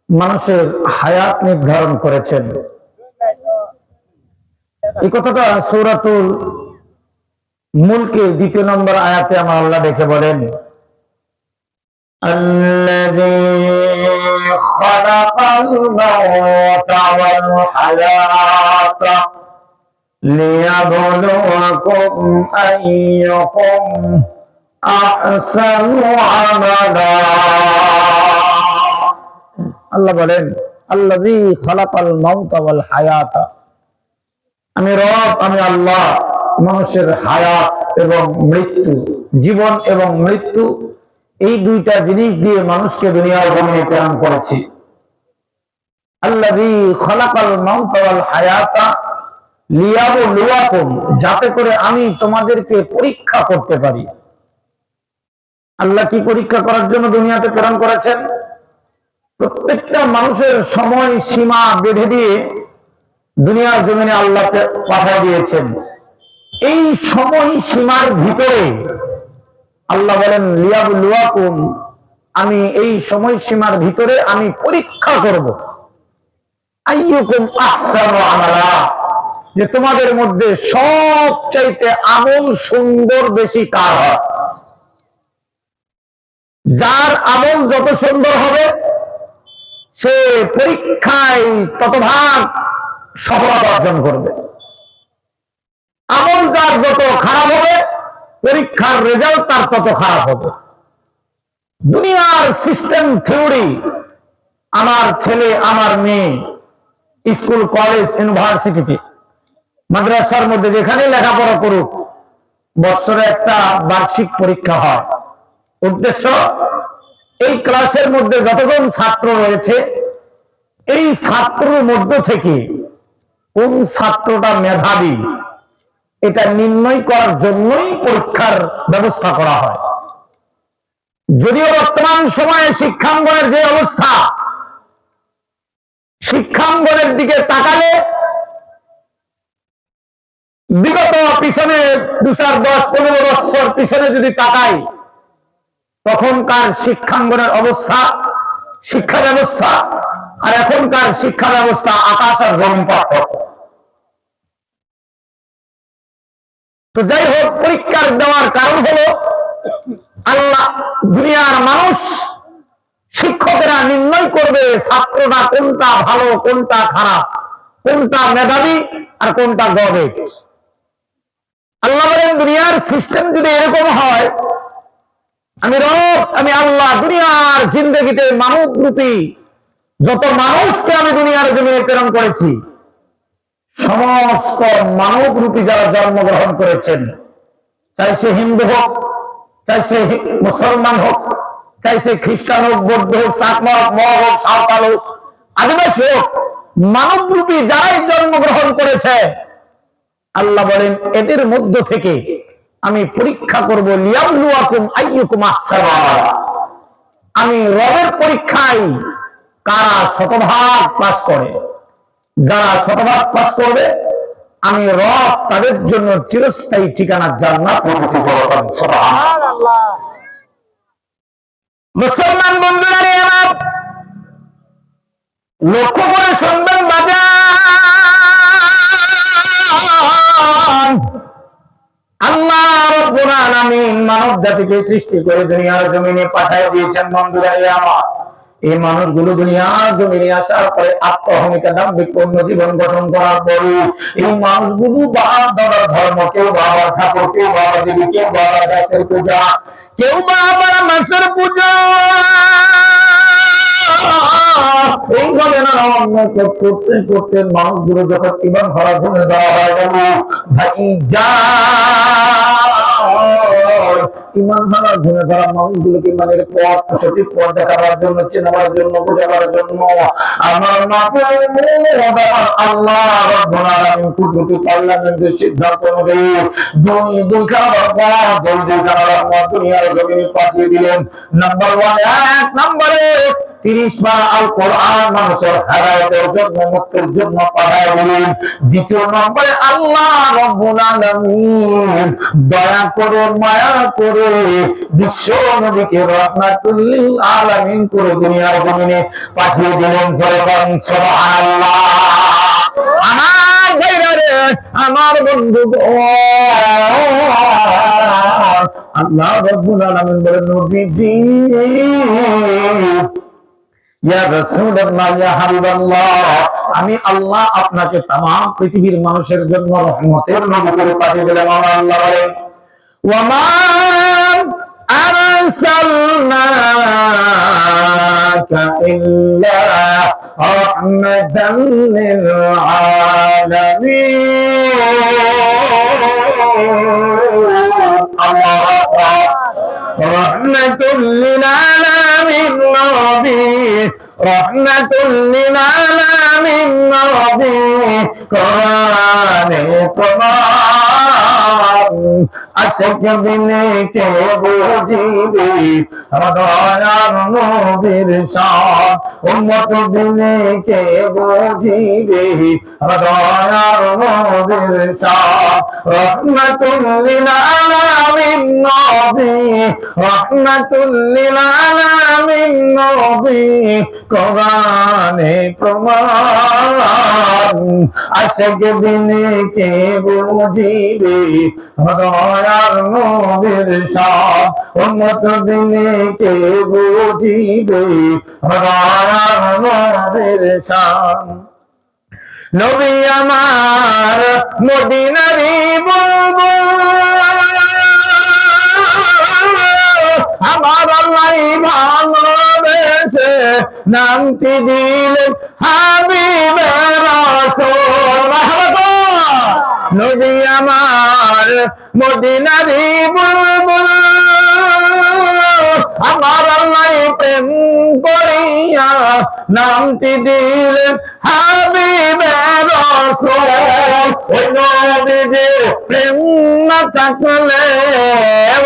মানুষের হায়াত নির্ধারণ করেছেন। এই কথাটা সূরাতুল মুলকের 2 নম্বর আয়াতে আমার আল্লাহ দেখে বলেন, الذي خلق الموت والحياة ليبلوكم أيكم أحسن عملا। আল্লাহ বলেন, আল্লাযী খালাকাল মাউতা ওয়াল হায়াতা, আমি রব, আমি আল্লাহ মানুষের হায়াত এবং মৃত্যু, জীবন এবং মৃত্যু, এই দুইটা জিনিস দিয়ে মানুষকে দুনিয়ার জমিনে প্রেরণ করেছি। আল্লাযী খালাকাল মাউতা ওয়াল হায়াতা লিয়াবলুয়াকুম, যাতে করে আমি তোমাদেরকে পরীক্ষা করতে পারি। আল্লাহ কি পরীক্ষা করার জন্য দুনিয়াতে প্রেরণ করেছেন? প্রত্যেকটা মানুষের সময় সীমা বেঁধে দিয়ে দুনিয়ার জমিনে আল্লাহ পাঠিয়ে দিয়েছেন। এই সময় সীমার ভিতরে আল্লাহ বলেন, লিয়াবলুয়াকুম, আমি এই সময় সীমার ভিতরে আমি পরীক্ষা করব, আইয়ুকুম আহসানু আমালা, যে তোমাদের মধ্যে সবচাইতে আমল সুন্দর বেশি কার হয়। যার আমল যত সুন্দর হবে সে পরীক্ষায় ততভাগ সফলতা অর্জন করবে। আমল যার যত খারাপ হবে পরীক্ষার রেজাল্ট তার তত খারাপ হবে। দুনিয়ার সিস্টেম থিওরি, আমার ছেলে আমার মেয়ে স্কুল কলেজ ইউনিভার্সিটিতে মাদ্রাসার মধ্যে যেখানে লেখাপড়া করুক, বছরে একটা বার্ষিক পরীক্ষা হয়। উদ্দেশ্য, এই ক্লাসের মধ্যে যতজন ছাত্র রয়েছে এই ছাত্রের মধ্য থেকে কোন ছাত্রটা মেধাবী এটা নির্ণয় করার জন্যই পরীক্ষার ব্যবস্থা করা হয়। যদিও বর্তমান সময়ে শিক্ষাঙ্গনের যে অবস্থা, শিক্ষাঙ্গনের দিকে তাকালে বিগত পিছনে 2-10-15 বছর পিছনে যদি তাকাই, তখনকার শিক্ষাঙ্গনের অবস্থা, শিক্ষা ব্যবস্থা আর এখনকার শিক্ষা ব্যবস্থা আকাশ আর জমিন পার্থক্য। তো যাই হোক, পরীক্ষার দেওয়ার কারণ হলো আল্লাহ, দুনিয়ার মানুষ, শিক্ষকেরা নির্ণয় করবে ছাত্রটা কোনটা ভালো, কোনটা খারাপ, কোনটা মেধাবী আর কোনটা গবেট। আল্লাহ বলেন, দুনিয়ার সিস্টেম যদি এরকম হয়, আমি রব, আমি আল্লাহ দুনিয়ার জিন্দগিতে মানব রূপী যত মানুষকে আমি দুনিয়ার জমিনে প্রেরণ করেছি, সমস্ত মানব রূপী যারা জন্মগ্রহণ করেছেন, চাই সে হিন্দু হোক, চাই সে মুসলমান হোক, চাই সে খ্রিস্টান হোক, বৌদ্ধ হোক, চাকমা হোক, মগ হোক, সাঁওতাল হোক, আদিবাসী হোক, মানব রূপী যারাই জন্মগ্রহণ করেছে, আল্লাহ বলেন এদের মধ্য থেকে আমি পরীক্ষা করব, লিয়াবলুয়াকুম আইয়ুকুম আহসানু আমালা। আমি রবের পরীক্ষায় কারা শতভাগ পাস করে, যারা শতভাগ পাস করবে আমি রব তাদের জন্য চিরস্থায়ী ঠিকানা জান্নাত প্রদান করব। সুবহানাল্লাহ। মুসলমান বন্ধুরা আমার লক্ষ্য করে শুনবেন বাজার, আল্লাহ রাব্বুল আলামিন মানব জাতিকে সৃষ্টি করে দুনিয়ার জমিনে পাঠিয়ে দিয়েছেন। বন্ধুরা আমার, এই মানুষগুলো দুনিয়ার জমিনে আসার পরে আত্মহমিকা দাম্ভিকপূর্ণ জীবন গঠন করার পরে এই মানুষগুলো বাবার দাদার ধর্ম, কেউ বাবার ঠাকুর, কেউ বাবা দেবী, কেউ বাবার গাছের পূজা, কেউ বাবার মাছের পূজা, এইভাবে করতে করতে মানুষগুলো যখন ইমান হারা গুণে দেওয়া হয় গেল, ভাই যা ইমান হারা গুণে ধরা মানুষগুলোকে ইমানের পথ, সঠিক পথ দেখাবার জন্য, চেনাবার জন্য, বোঝাবার জন্য আমার আল্লাহ রাব্বুল আলামিন কুদরতি পার্লামেন্টের সিদ্ধান্ত অনুযায়ী দুই খাবার পথ দুনিয়ার জমিনে পাঠিয়ে দিলেন। নাম্বার 1, 1 নম্বরে 30 পারা আল কোরআন মানুষের হেদায়েতের জন্য, মুক্তির জন্য পাঠায় দিলেন। দ্বিতীয় নম্বরে আল্লাহ রাব্বুল আলামিন দয়া করে মায়া করে বিশ্ব নবীকে রাহমাতুল লিল আলামিন করে দুনিয়ার জমিনে পাঠিয়ে দিলেন। সুবহানাল্লাহ। আমার ভাইরা, আমার বন্ধু, আল্লাহ রাব্বুল আলামিন বলেন, নবীজি ইয়া রাসূলুল্লাহ, ইয়া হাবিবাল্লাহ, আমি আল্লাহ আপনাকে तमाम পৃথিবীর মানুষের জন্য রহমতের নবী করে পাঠিয়ে দিলাম। আল্লাহ বলেন, ওয়া মা আরসালনাকা ইল্লা রাহমাতাল লিল আলামিন। আল্লাহ রহমাতুল লিল আলামিন নবী, রহমাতুল লিল আলামিন নবী, কোরআনে প্রমাণ আশিক বিনে কে বুঝিবে দয়ার নবীর শান, উম্মত বিনে কে বুঝিবে দয়ার নবীর শান। রহমাতুল লিল আলামিন নবী, রহমাতুল লিল আলামিন নবী, কোরআনে প্রমাণ আশিক বিনে কে বুঝিবে দয়ার নবীর শান, উম্মত বিনে কে বুঝিবে দয়ার নবীর শান। নবী আমার মদিনারি বুলবুল, আমার আল্লাহ ভালোবেসে নামটি দিলেন হাবিবে রাসূল। নবী আমার মদিনারি বুলবুল, আমার আল্লাহ প্রেম করিয়া নামটি দিলেন হাবিবে রাসূল। ওই নবীজির প্রেম না থাকলে,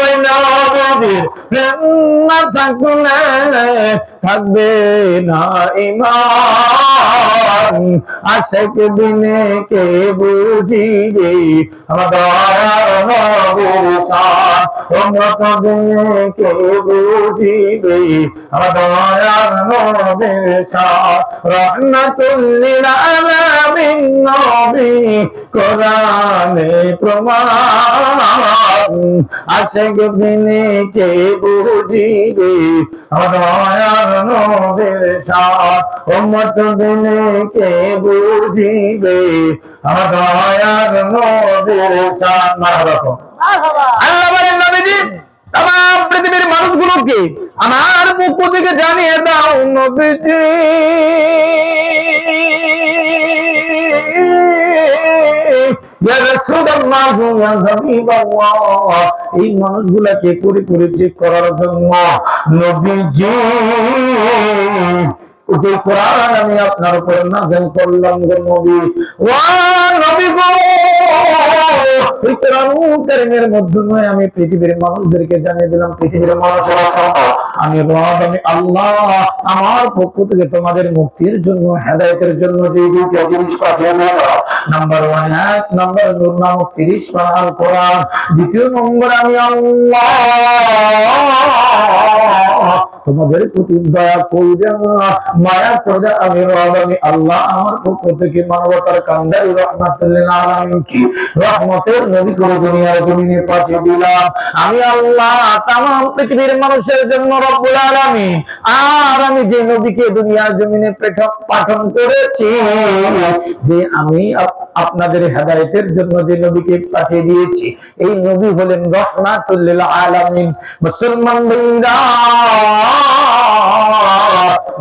ওই নবীজির প্রেম না থাকলে থাকবে না ঈমান। আশিক বিনে কে বুঝিবে দয়ার নবীর শান, উম্মত বিনে কে বুঝিবে দয়ার নবীর শান। রহমাতুল লিল আলামিন নবী, কোরআনে প্রমাণ আশিক বিনে কে বুঝিবে দয়ার নবীর শান, উম্মত বিনে কে বুঝিবে দয়ার নবীর শান। মারহাবা। আল্লাহ বলেন, নবীজি तमाम পৃথিবীর মানুষগুলোকে আমার পক্ষ থেকে জানিয়ে দাও, নবীজি ইয়া রাসূলুল্লাহ, ইয়া হাবিবাল্লাহ, এই মানুষগুলোকে পরিপূর্ণ চেক করার জন্য নবীজি যে কোরআন আমি আপনার উপর নাযিল করলাম গো নবী, ও নবী গো, এই কোরআন কারীমের মাধ্যমে আমি পৃথিবীর মানুষদেরকে জানিয়ে দিলাম, পৃথিবীর মানুষেরা আমি রব, আমি আল্লাহ আমার পক্ষ থেকে তোমাদের মুক্তির জন্য, হেদায়েতের জন্য যে দুইটা জিনিস পাঠিয়ে দিলাম। নাম্বার 1, 1 নম্বর নূর নামক 30 পারা আল কোরআন। দ্বিতীয় নম্বর আমি আল্লাহ তোমাদের প্রতি দয়া কইরা মায়া কইরা আমি রব, আমি আল্লাহ আমার পক্ষ থেকে মানবতার কান্ডারি রহমাতুল লিল আলামিন কি রহমতের নবী করে দুনিয়ার জমিনে পাঠিয়ে দিলাম। আমি আল্লাহ तमाम পৃথিবীর মানুষের জন্য রব্বুল আলামিন। আর আমি যে নবীকে দুনিয়ার জমিনে পাঠান করেছি, যে আমি আপনাদের হেদায়েতের জন্য যে নবীকে পাঠিয়ে দিয়েছি, এই নবী হলেন রহমাতুল লিল আলামিন। মুসলমান ভাইরা,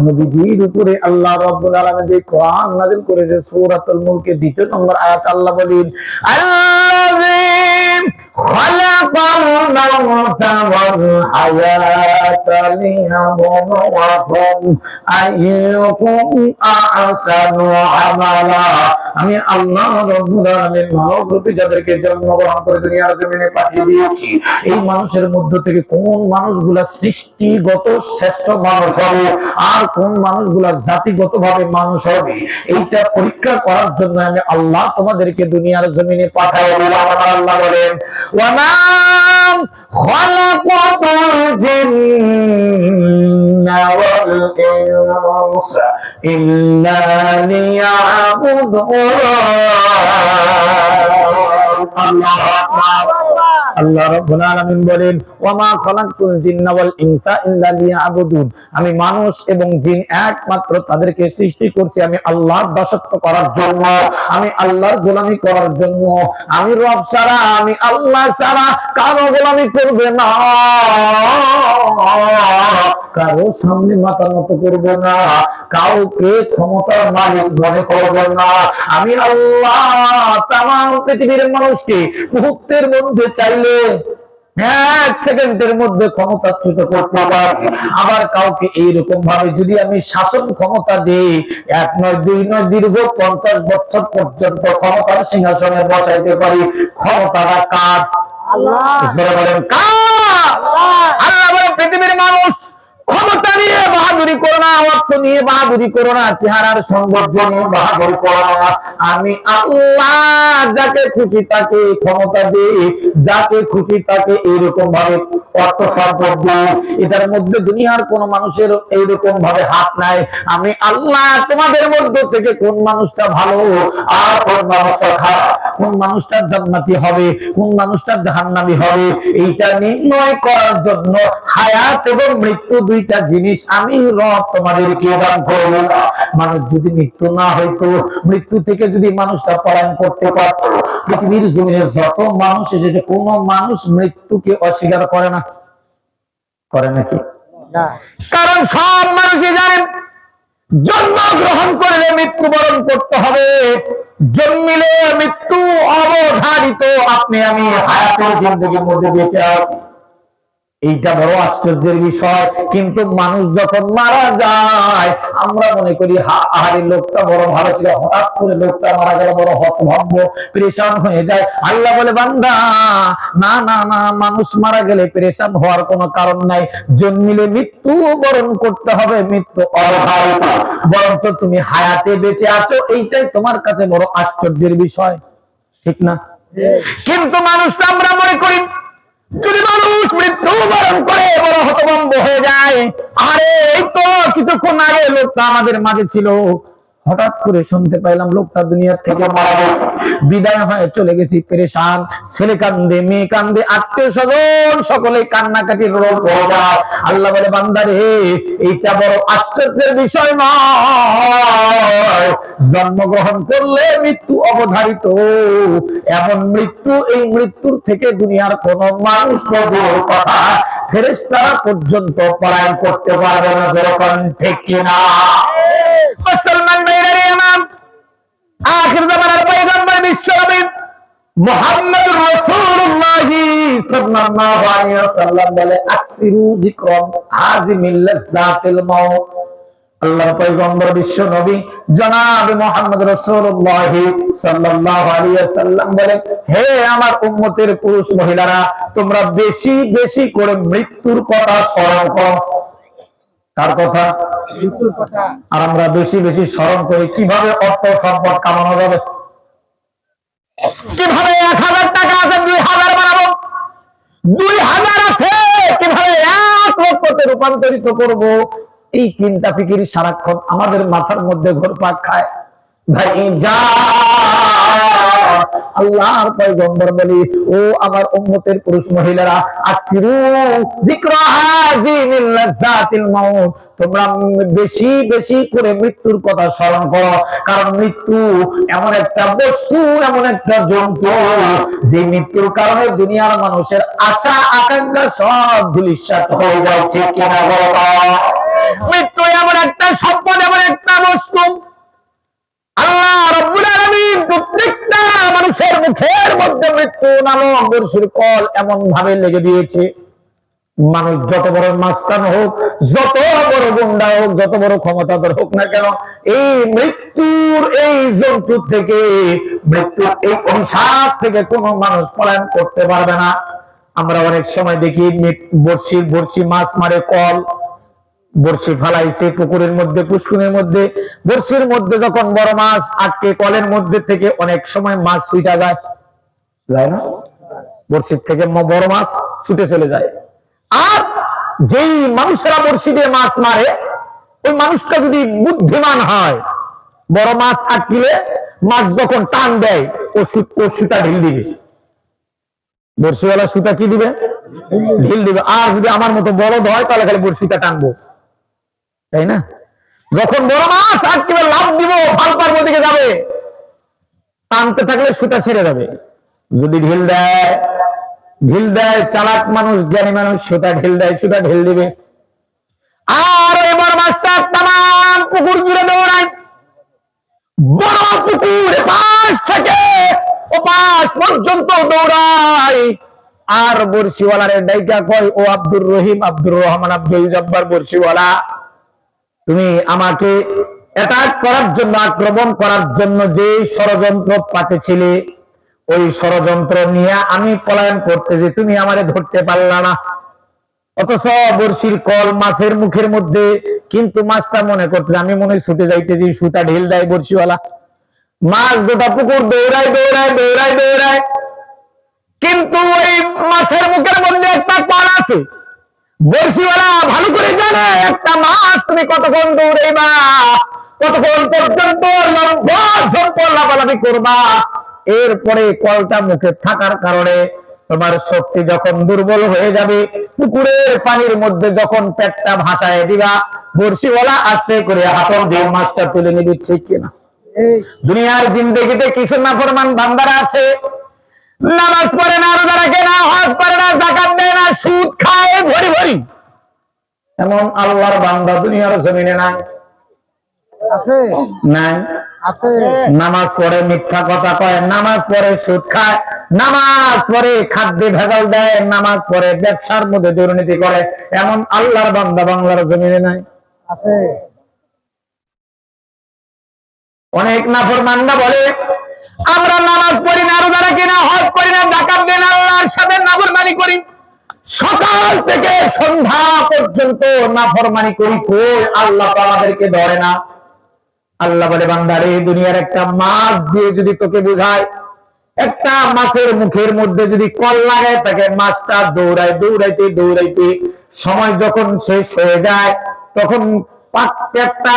নবীজির উপরে আল্লাহ রাব্বুল আলামিন যে কোরআন নাযিল করেছে সূরাতুল মুলকের 2 নম্বর আয়াত, আল্লাহ বলেন, আল্লাযী খালাকাল মাউতা ওয়াল হায়াতা লিয়াবলুয়াকুম আইয়ুকুম আহসানু আমালা। আমি আল্লাহ রাব্বুল আলামিন মানব রূপে যাদেরকে জন্মগ্রহণ করে দুনিয়ার জমিনে পাঠিয়ে দিয়েছি, এই মানুষের মধ্য থেকে কোন মানুষগুলা সৃষ্টিগত শ্রেষ্ঠ মানুষ হবে আর কোন মানুষগুলা জাতিগতভাবে মানুষ হবে, এইটা পরীক্ষা করার জন্য আমি আল্লাহ তোমাদেরকে দুনিয়ার জমিনে পাঠাই দিলাম। আল্লাহ বলেন, ওয়ামা খালাকাতুল জিন্না ওয়াল ইনসা ইল্লা লিয়াবুদুন। আল্লাহু আকবার। আল্লাহ রাব্বুল আলামিন বলেন, ওয়ামা খালাকতুল জিন্না ওয়াল ইনসা ইল্লা লিয়াবুদুন। আমি মানুষ এবং জিন একমাত্র তাদেরকে সৃষ্টি করছি আমি আল্লাহর দাসত্ব করার জন্য, আমি আল্লাহর গোলামি করার জন্য। আমি রব ছাড়া, আমি আল্লাহ ছাড়া কারো গোলামি করবে না, কারো সামনে মাথা নত করবে না, কাউকে ক্ষমতার মালিক মনে করবে না। আমি আল্লাহ তামাম পৃথিবীর মানুষকে মুহূর্তের মধ্যে চাইলে 1 সেকেন্ডের মধ্যে ক্ষমতাচ্যুত করতে পারি, আবার কাউকে এইরকম ভাবে যদি আমি শাসন ক্ষমতা দিই 1 নয় 2 নয় দীর্ঘ 50 বছর পর্যন্ত ক্ষমতার সিংহাসনে বসাইতে পারি। ক্ষমতাটা কার? আল্লাহ। বলেন কার? আল্লাহ বলেন, পৃথিবীর মানুষ ক্ষমতা নিয়ে বাহাদুরি করো না, অর্থ নিয়ে বাহাদুরি করো না, চেহারার সৌন্দর্য নিয়ে বাহাদুরি করো না। আমি আল্লাহ যাকে খুশি তাকে ক্ষমতা দিই, যাকে খুশি তাকে এইরকম ভাবে অর্থ সম্পদ দিই। এটার মধ্যে দুনিয়ার কোন মানুষের এইরকম ভাবে হাত নাই। আমি আল্লাহ তোমাদের মধ্য থেকে কোন মানুষটা ভালো আর কোন মানুষটা খারাপ, কোন মানুষটা জান্নাতি হবে কোন মানুষটা জাহান্নামী হবে, এইটা নির্ণয় করার জন্য হায়াত এবং মৃত্যু দুইটা জিনিস আমি রব তোমাদেরকে দান করব। মানুষ যদি মৃত্যু না হইতো, মৃত্যু থেকে যদি মানুষটা পলায়ন করতে পারত, পৃথিবীর জমিনে যত মানুষ এসেছে কোন মানুষ মৃত্যুকে অস্বীকার করে না? করে নাকি? কারণ সব মানুষই জানেন জন্মগ্রহণ করলে মৃত্যুবরণ করতে হবে, জন্মিলে মৃত্যু অবধারিত। আপনি আমি হায়াতের জিন্দেগির মধ্যে বেঁচে আছি, এইটা বড় আশ্চর্যের বিষয়। কিন্তু মানুষ যখন মারা যায় আমরা মনে করি আহারে লোকটা বড় ভালো ছিল, হঠাৎ করে লোকটা মারা গেল, বড় হতভম্ব পেরেশান হয়ে যায়। আল্লাহ বলে, বান্দা না না না, মানুষ মারা গেলে পেরেশান হওয়ার কোনো কারণ নাই। জন্মিলে মৃত্যু বরণ করতে হবে, মৃত্যু অবধারিত। বরঞ্চ তুমি হায়াতে বেঁচে আছো, এইটাই তোমার কাছে বড় আশ্চর্যের বিষয়, ঠিক না? কিন্তু মানুষটা আমরা মনে করি যদি মানুষ মৃত্যু বরণ করে বড় হতভম্ব হয়ে যায়, আরে এই তো কিছুক্ষণ আগে লোকটা আমাদের মাঝে ছিল, হঠাৎ করে শুনতে পাইলাম লোকটা দুনিয়ার থেকে মারা গেছে, বিদায় হয়ে চলে গেছি, পেরেশান। ছেলে কান্দে, মেয়ে কান্দে, আত্মীয় স্বজন সকলে কান্নাকাটির রোল হয়ে যায়। আল্লাহ বলে, বান্দারে এইটা বড় আশ্চর্যের বিষয় নয়, জন্মগ্রহণ করলে মৃত্যু অবধারিত। এমন মৃত্যু, এই মৃত্যুর থেকে দুনিয়ার কোন মানুষ কথা ফেরেশতারা পর্যন্ত পলায়ন করতে পারবে না। যখন ঠিক কিনা? মুসলমান ভাইরা আমার, আখির জামানার পয়গম্বর বিশ্বনবী মুহাম্মদুর রাসূলুল্লাহ সাল্লাল্লাহু আলাইহি ওয়াসাল্লাম বলে, আকসিরু যিকরান আযিমিল লাযাতিল মাউত। আল্লাহর পয়গম্বর বিশ্বনবী জনাব মুহাম্মদ রাসূলুল্লাহ সাল্লাল্লাহু আলাইহি ওয়াসাল্লাম বলেন, হে আমার উম্মতের পুরুষ মহিলারা, তোমরা বেশি বেশি করে মৃত্যুর কথা স্মরণ করো। কার কথা? মৃত্যুর কথা। আর আমরা বেশি বেশি স্মরণ করি কিভাবে অর্থ সম্পদ কামানো যাবে, কিভাবে 1000 টাকা আছে 2000 বানাবো, 2000 আছে কিভাবে 1 লক্ষতে রূপান্তরিত করব, এই চিন্তা ফিকির সারাক্ষণ আমাদের মাথার মধ্যে ঘুরপাক খায়। ভাই যা আল্লাহর পয়গম্বর বলি, ও আমার উম্মতের পুরুষ মহিলারা, আকসিরু যিকরা হাযিমিল লাযাতিল মাউত, তোমরা বেশি বেশি করে মৃত্যুর কথা স্মরণ করো। কারণ মৃত্যু এমন একটা বস্তু, এমন একটা জন্তু, যে মৃত্যুর কারণে দুনিয়ার মানুষের আশা আকাঙ্ক্ষা সব ধূলিসাৎ হয়ে যাচ্ছে। কিনা বলো? মৃত্যু এমন একটা সম্পদ, এমন একটা বস্তু, আল্লাহ রাব্বুল আলামিন প্রত্যেকটা মানুষের মুখের মধ্যে মৃত্যু নামক বড়শির কল এমন ভাবে লেগে দিয়েছে, মানুষ যত বড় মাস্তান হোক, যত বড় গুন্ডা হোক, যত বড় ক্ষমতাধর হোক না কেন, এই মৃত্যুর এই জন্তু থেকে, মৃত্যুর এই অভিশাপ থেকে কোনো মানুষ পলায়ন করতে পারবে না। আমরা অনেক সময় দেখি বড়শি মাছ মারে, কল বড়শি ফালাইছে পুকুরের মধ্যে, পুষ্কুনের মধ্যে, বড়শির মধ্যে যখন বড় মাছ আটকে, কলের মধ্যে থেকে অনেক সময় মাছ ছুটা যায়, যায় না? বড়শির থেকে বড় মাছ ছুটে চলে যায়। আর যেই মানুষেরা বড়শি দিয়ে মাছ মারে, ওই মানুষটা যদি বুদ্ধিমান হয়, বড় মাছ আটকিলে মাছ যখন টান দেয়, ও সুতা ঢিল দিবে। বড়শিওয়ালা সুতা কি দিবে? ঢিল দিবে। আর যদি আমার মতো বড় হয়, তাহলে খালি বড়শিটা টানবো, তাই না? যখন বড় মাছ আটকিবে, লাভ দিব, ফাল পারবো দিকে যাবে, টানতে থাকলে সুতা ছেড়ে যাবে। যদি ঢিল দেয়, চালাক মানুষ, জ্ঞানী মানুষ, সুতা ঢিল দেয়, সুতা ঢিল দিবে। আর এবার মাছটা তামাম পুকুর জুড়ে দৌড়ায়, বড় পুকুর পাশ থেকে ও পাশ পর্যন্ত দৌড়ায়। আর বড়শিওয়ালারে ডাইকা কয়, ও আব্দুর রহিম, আব্দুর রহমান, আব্দুল জব্বার বড়শিওয়ালা, তুমি আমাকে অ্যাটাক করার জন্য, আক্রমণ করার জন্য যে ষড়যন্ত্র পাতেছিলে, ওই ষড়যন্ত্র নিয়ে আমি পলায়ন করতেছি, তুমি আমারে ধরতে পারলা না। অথচ বড়শির কল মাছের মুখের মধ্যে, কিন্তু মাছটা মনে করতে আমি মনে ছুটে যাইতেছি, সুতা ঢিল দেয় বড়শিওয়ালা। মাছ গোটা পুকুর দৌড়ায় দৌড়ায় দৌড়ায় দৌড়ায়, কিন্তু ওই মাছের মুখের মধ্যে একটা কল আছে। বড়শিওয়ালা ভালো করে জানে, একটা মাছ তুমি কতক্ষণ দৌড়াইবা, কতক্ষণ পর্যন্ত লাফালাফি করবা, এরপরে কলটা মুখে থাকার কারণে তোমার শক্তি যখন দুর্বল হয়ে যাবে, পুকুরের পানির মধ্যে যখন পেটটা ভাসায় দিবা, বড়শিওয়ালা আস্তে করে হাতল দিয়ে মাছটা তুলে নিবি। ঠিক কিনা? দুনিয়ার জিন্দেগিতে কিছু নাফরমান বান্দারা আছে, নামাজ পড়ে না, রোজা রাখে না, হজ করে না, যাকাত দেয় না, সুদ খায় ভরি ভরি, এমন আল্লাহর বান্দা দুনিয়ার জমিনে নাই? আছে? নাই? আছে। নামাজ পড়ে, মিথ্যা কথা কয়, নামাজ পড়ে সুদ খায়, নামাজ পড়ে খাদ্যে ভেজাল দেয়, নামাজ পড়ে ব্যবসার মধ্যে দুর্নীতি করে, এমন আল্লাহর বান্দা বাংলার জমিনে নাই? আছে। অনেক নাফরমানরা বলে, আমরা নামাজ পড়ি না, রোজা রাখি না, হজ করি না, যাকাত দেই না, আল্লাহর সাথে নাফরমানি করি, সকাল থেকে সন্ধ্যা পর্যন্ত নাফরমানি করি, কই আল্লাহ তো আমাদেরকে ধরে না। আল্লাহ বলে, বান্দারে, দুনিয়ার একটা মাছ দিয়ে যদি তোকে বুঝায়, একটা মাছের মুখের মধ্যে যদি কল লাগায় থাকে, মাছটা দৌড়ায় দৌড়াইতে দৌড়াইতে সময় যখন শেষ হয়ে যায়, তখন একটা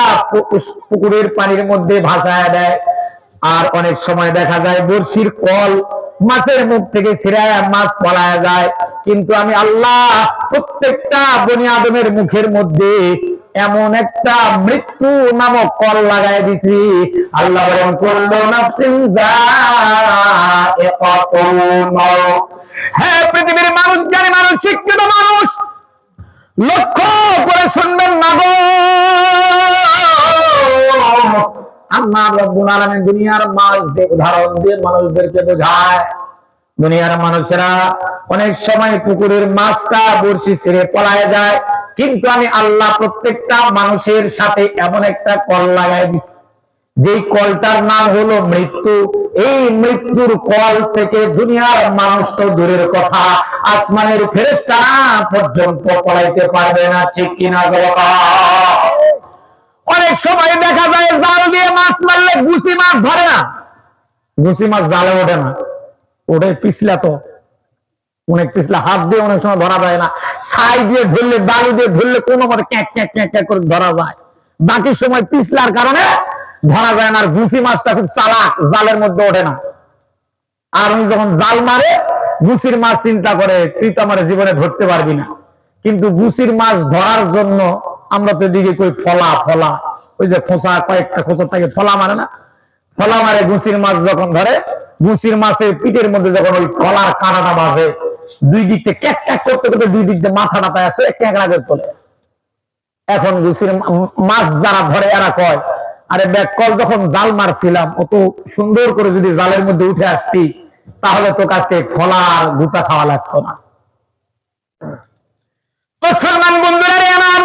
পুকুরের পানির মধ্যে ভাসায় দেয়। আর অনেক সময় দেখা যায় বড়শির কল মাছের মুখ থেকে ছিড়ায় মাছ পলায় যায়। কিন্তু আমি আল্লাহ প্রত্যেকটা বনি আদমের মুখের মধ্যে এমন একটা মৃত্যু নামক কল লাগাই দিছি। আল্লাহ বলেন, কুল্লু নাফসিন যায়িকাতুল মাউত। হ্যাঁ পৃথিবীর মানুষ, জ্ঞানী মানুষ, শিক্ষিত মানুষ, লক্ষ্য করে শুনবেন না গো। আল্লাহ রাব্বুল আলামিন দুনিয়ার মাছ দিয়ে উদাহরণ দিয়ে মানুষদেরকে বোঝায়। দুনিয়ার মানুষেরা অনেক সময় পুকুরের মাছটা বড়শি ছেড়ে পলায় যায়, কিন্তু আমি আল্লাহ প্রত্যেকটা মানুষের সাথে এমন একটা কল লাগাই দিছি, যে কলটার নাম হলো মৃত্যু। এই মৃত্যুর কল থেকে দুনিয়ার মানুষ তো দূরের কথা, আসমানের ফেরেশতারা পর্যন্ত পলাইতে পারবে না। ঠিক কিনা? অনেক সময় দেখা যায় জাল দিয়ে মাছ মারলে গুছি মাছ ধরে না, গুছি মাছ জালে ওঠে না, ওঠে পিছলা, তো অনেক পিছলা, হাত দিয়ে অনেক সময় ধরা যায় না, ছাই দিয়ে ধরলে, বালু দিয়ে ধরলে কোনো মতে ক্যাক ক্যাক ক্যাক ক্যাক করে ধরা যায়, বাকি সময় পিছলার কারণে ধরা যায় না। আর গুছি মাছটা খুব চালাক, জালের মধ্যে ওঠে না। আর উনি যখন জাল মারে, গুছির মাছ চিন্তা করে, তুই তো আমার জীবনে ধরতে পারবি না। কিন্তু গুছির মাছ ধরার জন্য আমরা তো দিকে কই ফলা ফলা, ওই যে খোঁচা, কয়েকটা খোঁচা থাকে, ফলা মারে না, ফলা মারে গুছির মাছ যখন ধরে, গুছির মাছের পিঠের মধ্যে যখন ওই ফলার কাঁটাটা বাজে, দুই দিক থেকে ক্যাক ক্যাক করতে করতে দুই দিক দিয়ে মাথাটা পায় আসে, ক্যাঁকড়া করে তোলে। এখন গুছির মাছ যারা ধরে এরা কয়, আরে ব্যাককল যখন জাল মারছিলাম, অত সুন্দর করে যদি জালের মধ্যে উঠে আসতি, তাহলে তো কাছে খোলার গুতা খাওয়া লাগতো না। মুসলমান বন্ধুরা রে আমার,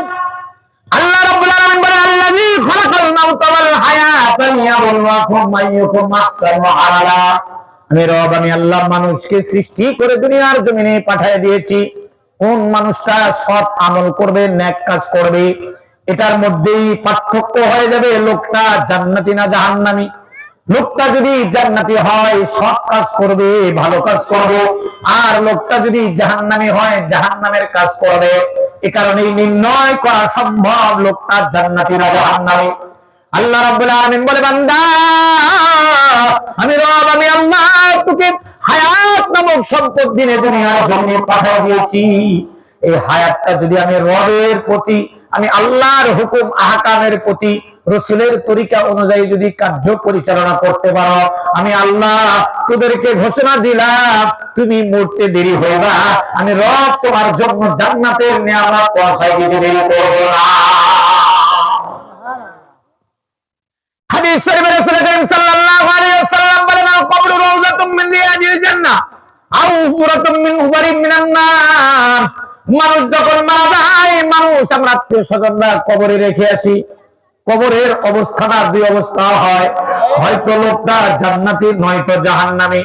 আল্লাহ রাব্বুল আলামিন বলেন আল্লাযী খালাকাল মাউতা ওয়াল হায়াতা লিয়াবলুয়াকুম আইয়ুকুম আহসানু আমালা। আমি রব, আমি আল্লাহ মানুষকে সৃষ্টি করে দুনিয়ার জমিনে পাঠিয়ে দিয়েছি কোন মানুষটা সৎ আমল করবে, নেক কাজ করবে। এটার মধ্যেই পার্থক্য হয়ে যাবে লোকটা জান্নাতি না জাহান্নামী। লোকটা যদি জান্নাতি হয় সৎ কাজ করবে, ভালো কাজ করবে, আর লোকটা যদি জাহান্নামী হয় জাহান্নামের কাজ করবে। এ কারণেই নির্ণয় করা সম্ভব লোকটা জান্নাতি না জাহান্নামী। আল্লাহ রাব্বুল আলামিন বলে, বান্দা আমি রব, আমি আল্লাহ তোকে হায়াত নামক সম্পদ দিয়ে দুনিয়ার জমিনে পাঠিয়ে দিয়েছি। এই হায়াতটা যদি আমি রবের প্রতি, আমি আল্লাহর হুকুম আহকামের প্রতি, রাসূলের তরিকা অনুযায়ী যদি কার্য পরিচালনা করতে পারো, আমি আল্লাহ তোদেরকে ঘোষণা দিলাম তুমি মরতে দেরি হবে না, আমি রব তোমার জন্য জান্নাতের নিয়ামত পৌঁছাই দিতে দেরি করব না। হাদিস শরীফে রাসূল করিম সাল্লাল্লাহু আলাইহি ওয়াসাল্লাম বলেন, আল কবরু রাউযাতুম মিন রিয়াজিল জান্নাহ আও হুফরাতুম মিন হুফারিন মিনান নার। মানুষ যখন মারা যায়, মানুষ আমরা আত্মীয়-স্বজনরা কবরে রেখে আসি, কবরের অবস্থাটা দুই অবস্থা হয়, হয়তো লোকটা জান্নাতি নয়তো জাহান্নামী।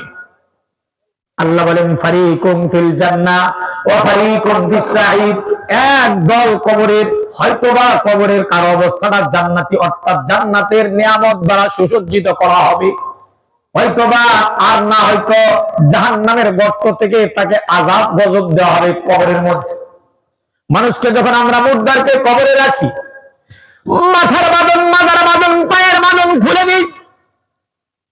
আল্লাহ বলেন ফারিকুম ফিল জান্নাহ ওয়া ফারিকুম ফিস সাঈদ। এক দল কবরের, হয়তোবা কবরের কারো অবস্থাটা জান্নাতি, অর্থাৎ জান্নাতের নিয়ামত দ্বারা সুসজ্জিত করা হবে, হয়তোবা আর না হয়তো জাহান্নামের গর্ত থেকে তাকে আযাব গজব দেওয়া হবে কবরের মধ্যে। মানুষকে যখন আমরা মুর্দারকে কবরে রাখি, মাথার বাঁধন, মাথার বাঁধন, পায়ের বাঁধন খুলে দিই,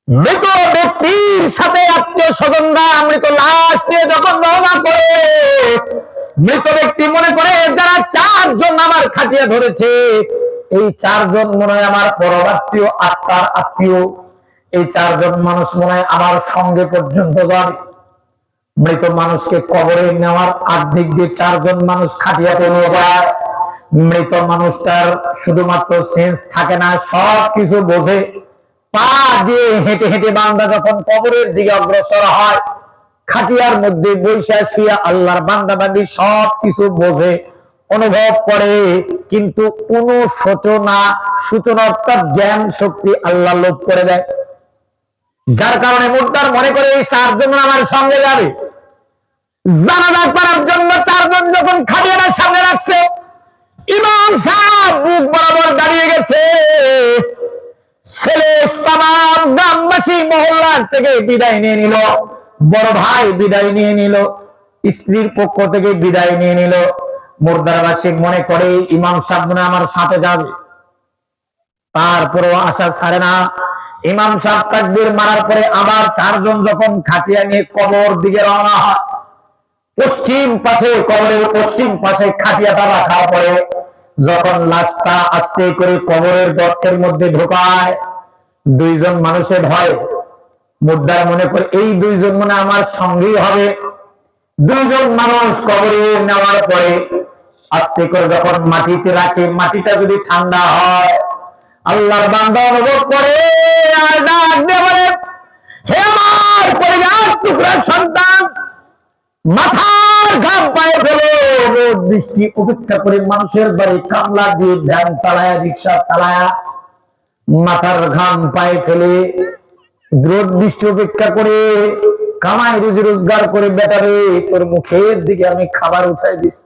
মৃত ব্যক্তির সাথে আত্মীয় স্বজনরা মৃত লাশ নিয়ে যখন রওনা করে, মৃত ব্যক্তি মনে করে যারা চারজন আমার খাটিয়া ধরেছে, এই চারজন মনে হয় আমার পরবর্তী আত্মার আত্মীয়, এই চারজন মানুষ মনে হয় আমার সঙ্গে পর্যন্ত যাবে। মৃত মানুষকে কবরে নেওয়ার আর্ধেক দিয়ে চারজন মানুষ খাটিয়াতে নিয়ে যায়। মৃত মানুষটার শুধুমাত্র সেন্স থাকে না, সব কিছু বোঝে। পা দিয়ে হেঁটে হেঁটে বান্দা যখন কবরের দিকে অগ্রসর হয়, খাটিয়ার মধ্যে বৈশা শুয়া আল্লাহর বান্দা বান্দি সব কিছু বোঝে, অনুভব করে, কিন্তু কোন সূচনা অর্থাৎ জ্ঞান শক্তি আল্লাহ লোপ করে দেয়। যার কারণে মুর্দার মনে করে এই চারজন আমার সঙ্গে যাবে। জানাজা করার জন্য চারজন যখন খাটিয়ার সামনে রাখছে, ইমাম সাহেব বুক বরাবর দাঁড়িয়ে গেছে। ছেলে তামাম গ্রামবাসী মহল্লার থেকে বিদায় নিয়ে নিল, বড় ভাই বিদায় নিয়ে নিল, স্ত্রীর পক্ষ থেকে বিদায় নিয়ে নিল। মুর্দারবাসী মনে করে ইমাম সাহেব মনে আমার সাথে যাবে, তারপরেও আশা ছাড়ে না। ইমাম সাহেব তাকবীর মারার পরে আবার চারজন যখন খাটিয়া নিয়ে কবর দিকে রওনা হয়, পশ্চিম পাশে, কবরের পশ্চিম পাশে খাটিয়াটা রাখার পরে যখন লাশটা আস্তে করে কবরের গর্তের মধ্যে ঢোকায়, দুইজন মানুষের ভয়, মুর্দার মনে করে এই দুইজন মনে আমার সঙ্গেই হবে। দুইজন মানুষ কবরে নেওয়ার পরে আস্তে করে যখন মাটিতে রাখে, মাটিটা যদি ঠান্ডা হয়, আল্লাহর বান্দা অনুভব করে আর ডাক দিয়ে বলে, হে আমার পরিবার টুকরা সন্তান, মাথার ঘাম পায়ে ফেলে রোদ বৃষ্টি উপেক্ষা করে মানুষের বাড়ি কামলা দিয়ে ভ্যান চালায়া, রিক্সা চালায়া, মাথার ঘাম পায়ে ফেলে রোদ বৃষ্টি উপেক্ষা করে কামাই রুজি রোজগার করে, বেটারে তোর মুখের দিকে আমি খাবার উঠাই দিস,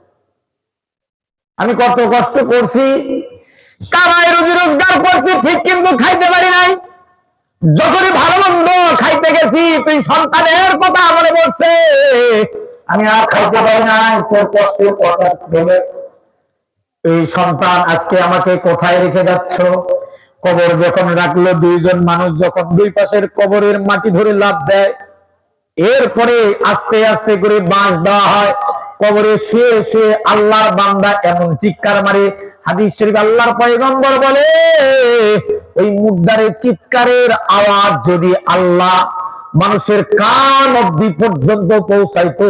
আমি কত কষ্ট করছি, কামাই রুজি রোজগার করছি ঠিক, কিন্তু খাইতে পারি নাই। যখনই ভালো মন্দ খাইতে গেছি তুই সন্তানের কথা মনে পড়ছে, আমি আর খাইতে পারি নাই, তোর কষ্টের কথা ভেবে। এই সন্তান আজকে আমাকে কোথায় রেখে যাচ্ছ? কবর যখন রাখলো, দুইজন মানুষ যখন দুই পাশের কবরের মাটি ধরে লাফ দেয়, এরপরে আস্তে আস্তে করে বাঁশ দেওয়া হয়, কবরে শুয়ে শুয়ে আল্লাহর বান্দা এমন চিৎকার মারে, হাদিস শরীফ আল্লাহর পয়গম্বর বলে, ওই মুর্দারের চিৎকারের আওয়াজ যদি আল্লাহ মানুষের কান অবধি পর্যন্ত পৌঁছাইতো,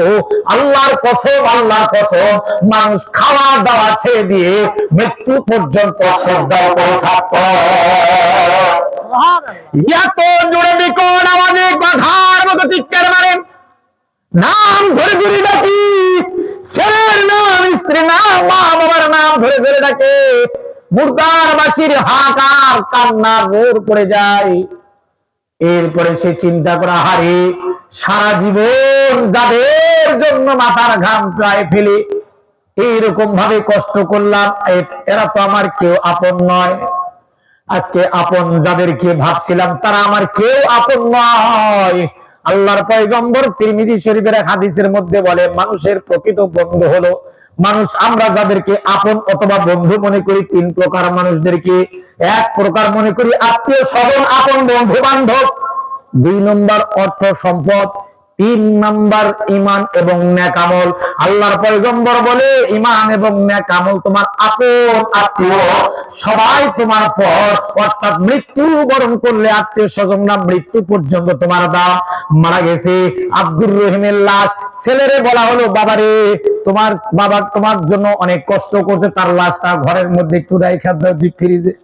আল্লাহর কসম, আল্লাহর কসম, মানুষ খাওয়া দাওয়া ছেড়ে দিয়ে মৃত্যু পর্যন্ত শ্রদ্ধা করে থাকত। এত জোরে বিকট আওয়াজে গাধার মতো চিৎকার মারে, নাম ধরে ধরে ডাকি, ছেলের নাম, স্ত্রীর নাম, মা বাবার নাম ধরে ধরে ডাকে, মুর্দার বাসির হাহাকার কান্না জোর পড়ে যায়। এরপরে সে চিন্তা করা, হারে সারা জীবন যাদের জন্য মাথার ঘাম প্রায় ফেলে এইরকম ভাবে কষ্ট করলাম, এরা তো আমার কেউ আপন নয়। আজকে আপন যাদেরকে ভাবছিলাম তারা আমার কেউ আপন নয়। আল্লাহর পয়গম্বর তিরমিজি শরীফের এক হাদিসের মধ্যে বলে, মানুষের প্রকৃত বন্ধু হলো মানুষ, আমরা যাদেরকে আপন অথবা বন্ধু মনে করি তিন প্রকার মানুষদেরকে। এক প্রকার মনে করি আত্মীয় স্বজন, আপন বন্ধু বান্ধব। দুই নম্বর অর্থ সম্পদ। তিন নম্বর ইমান এবং নেক আমল। আল্লাহর পয়গম্বর বলে, ইমান এবং নেক আমল তোমার আপন আত্মীয় সবাই তোমার পর, অর্থাৎ মৃত্যু বরণ করলে আত্মীয় স্বজনরা মৃত্যু পর্যন্ত তোমার দাম। মারা গেছে আব্দুর রহিমের লাশ, ছেলেরে বলা হলো, বাবারে তোমার বাবা তোমার জন্য অনেক কষ্ট করছে, তার লাশটা ঘরের মধ্যে একটু রাইখা দাও ডিপ ফ্রিজে।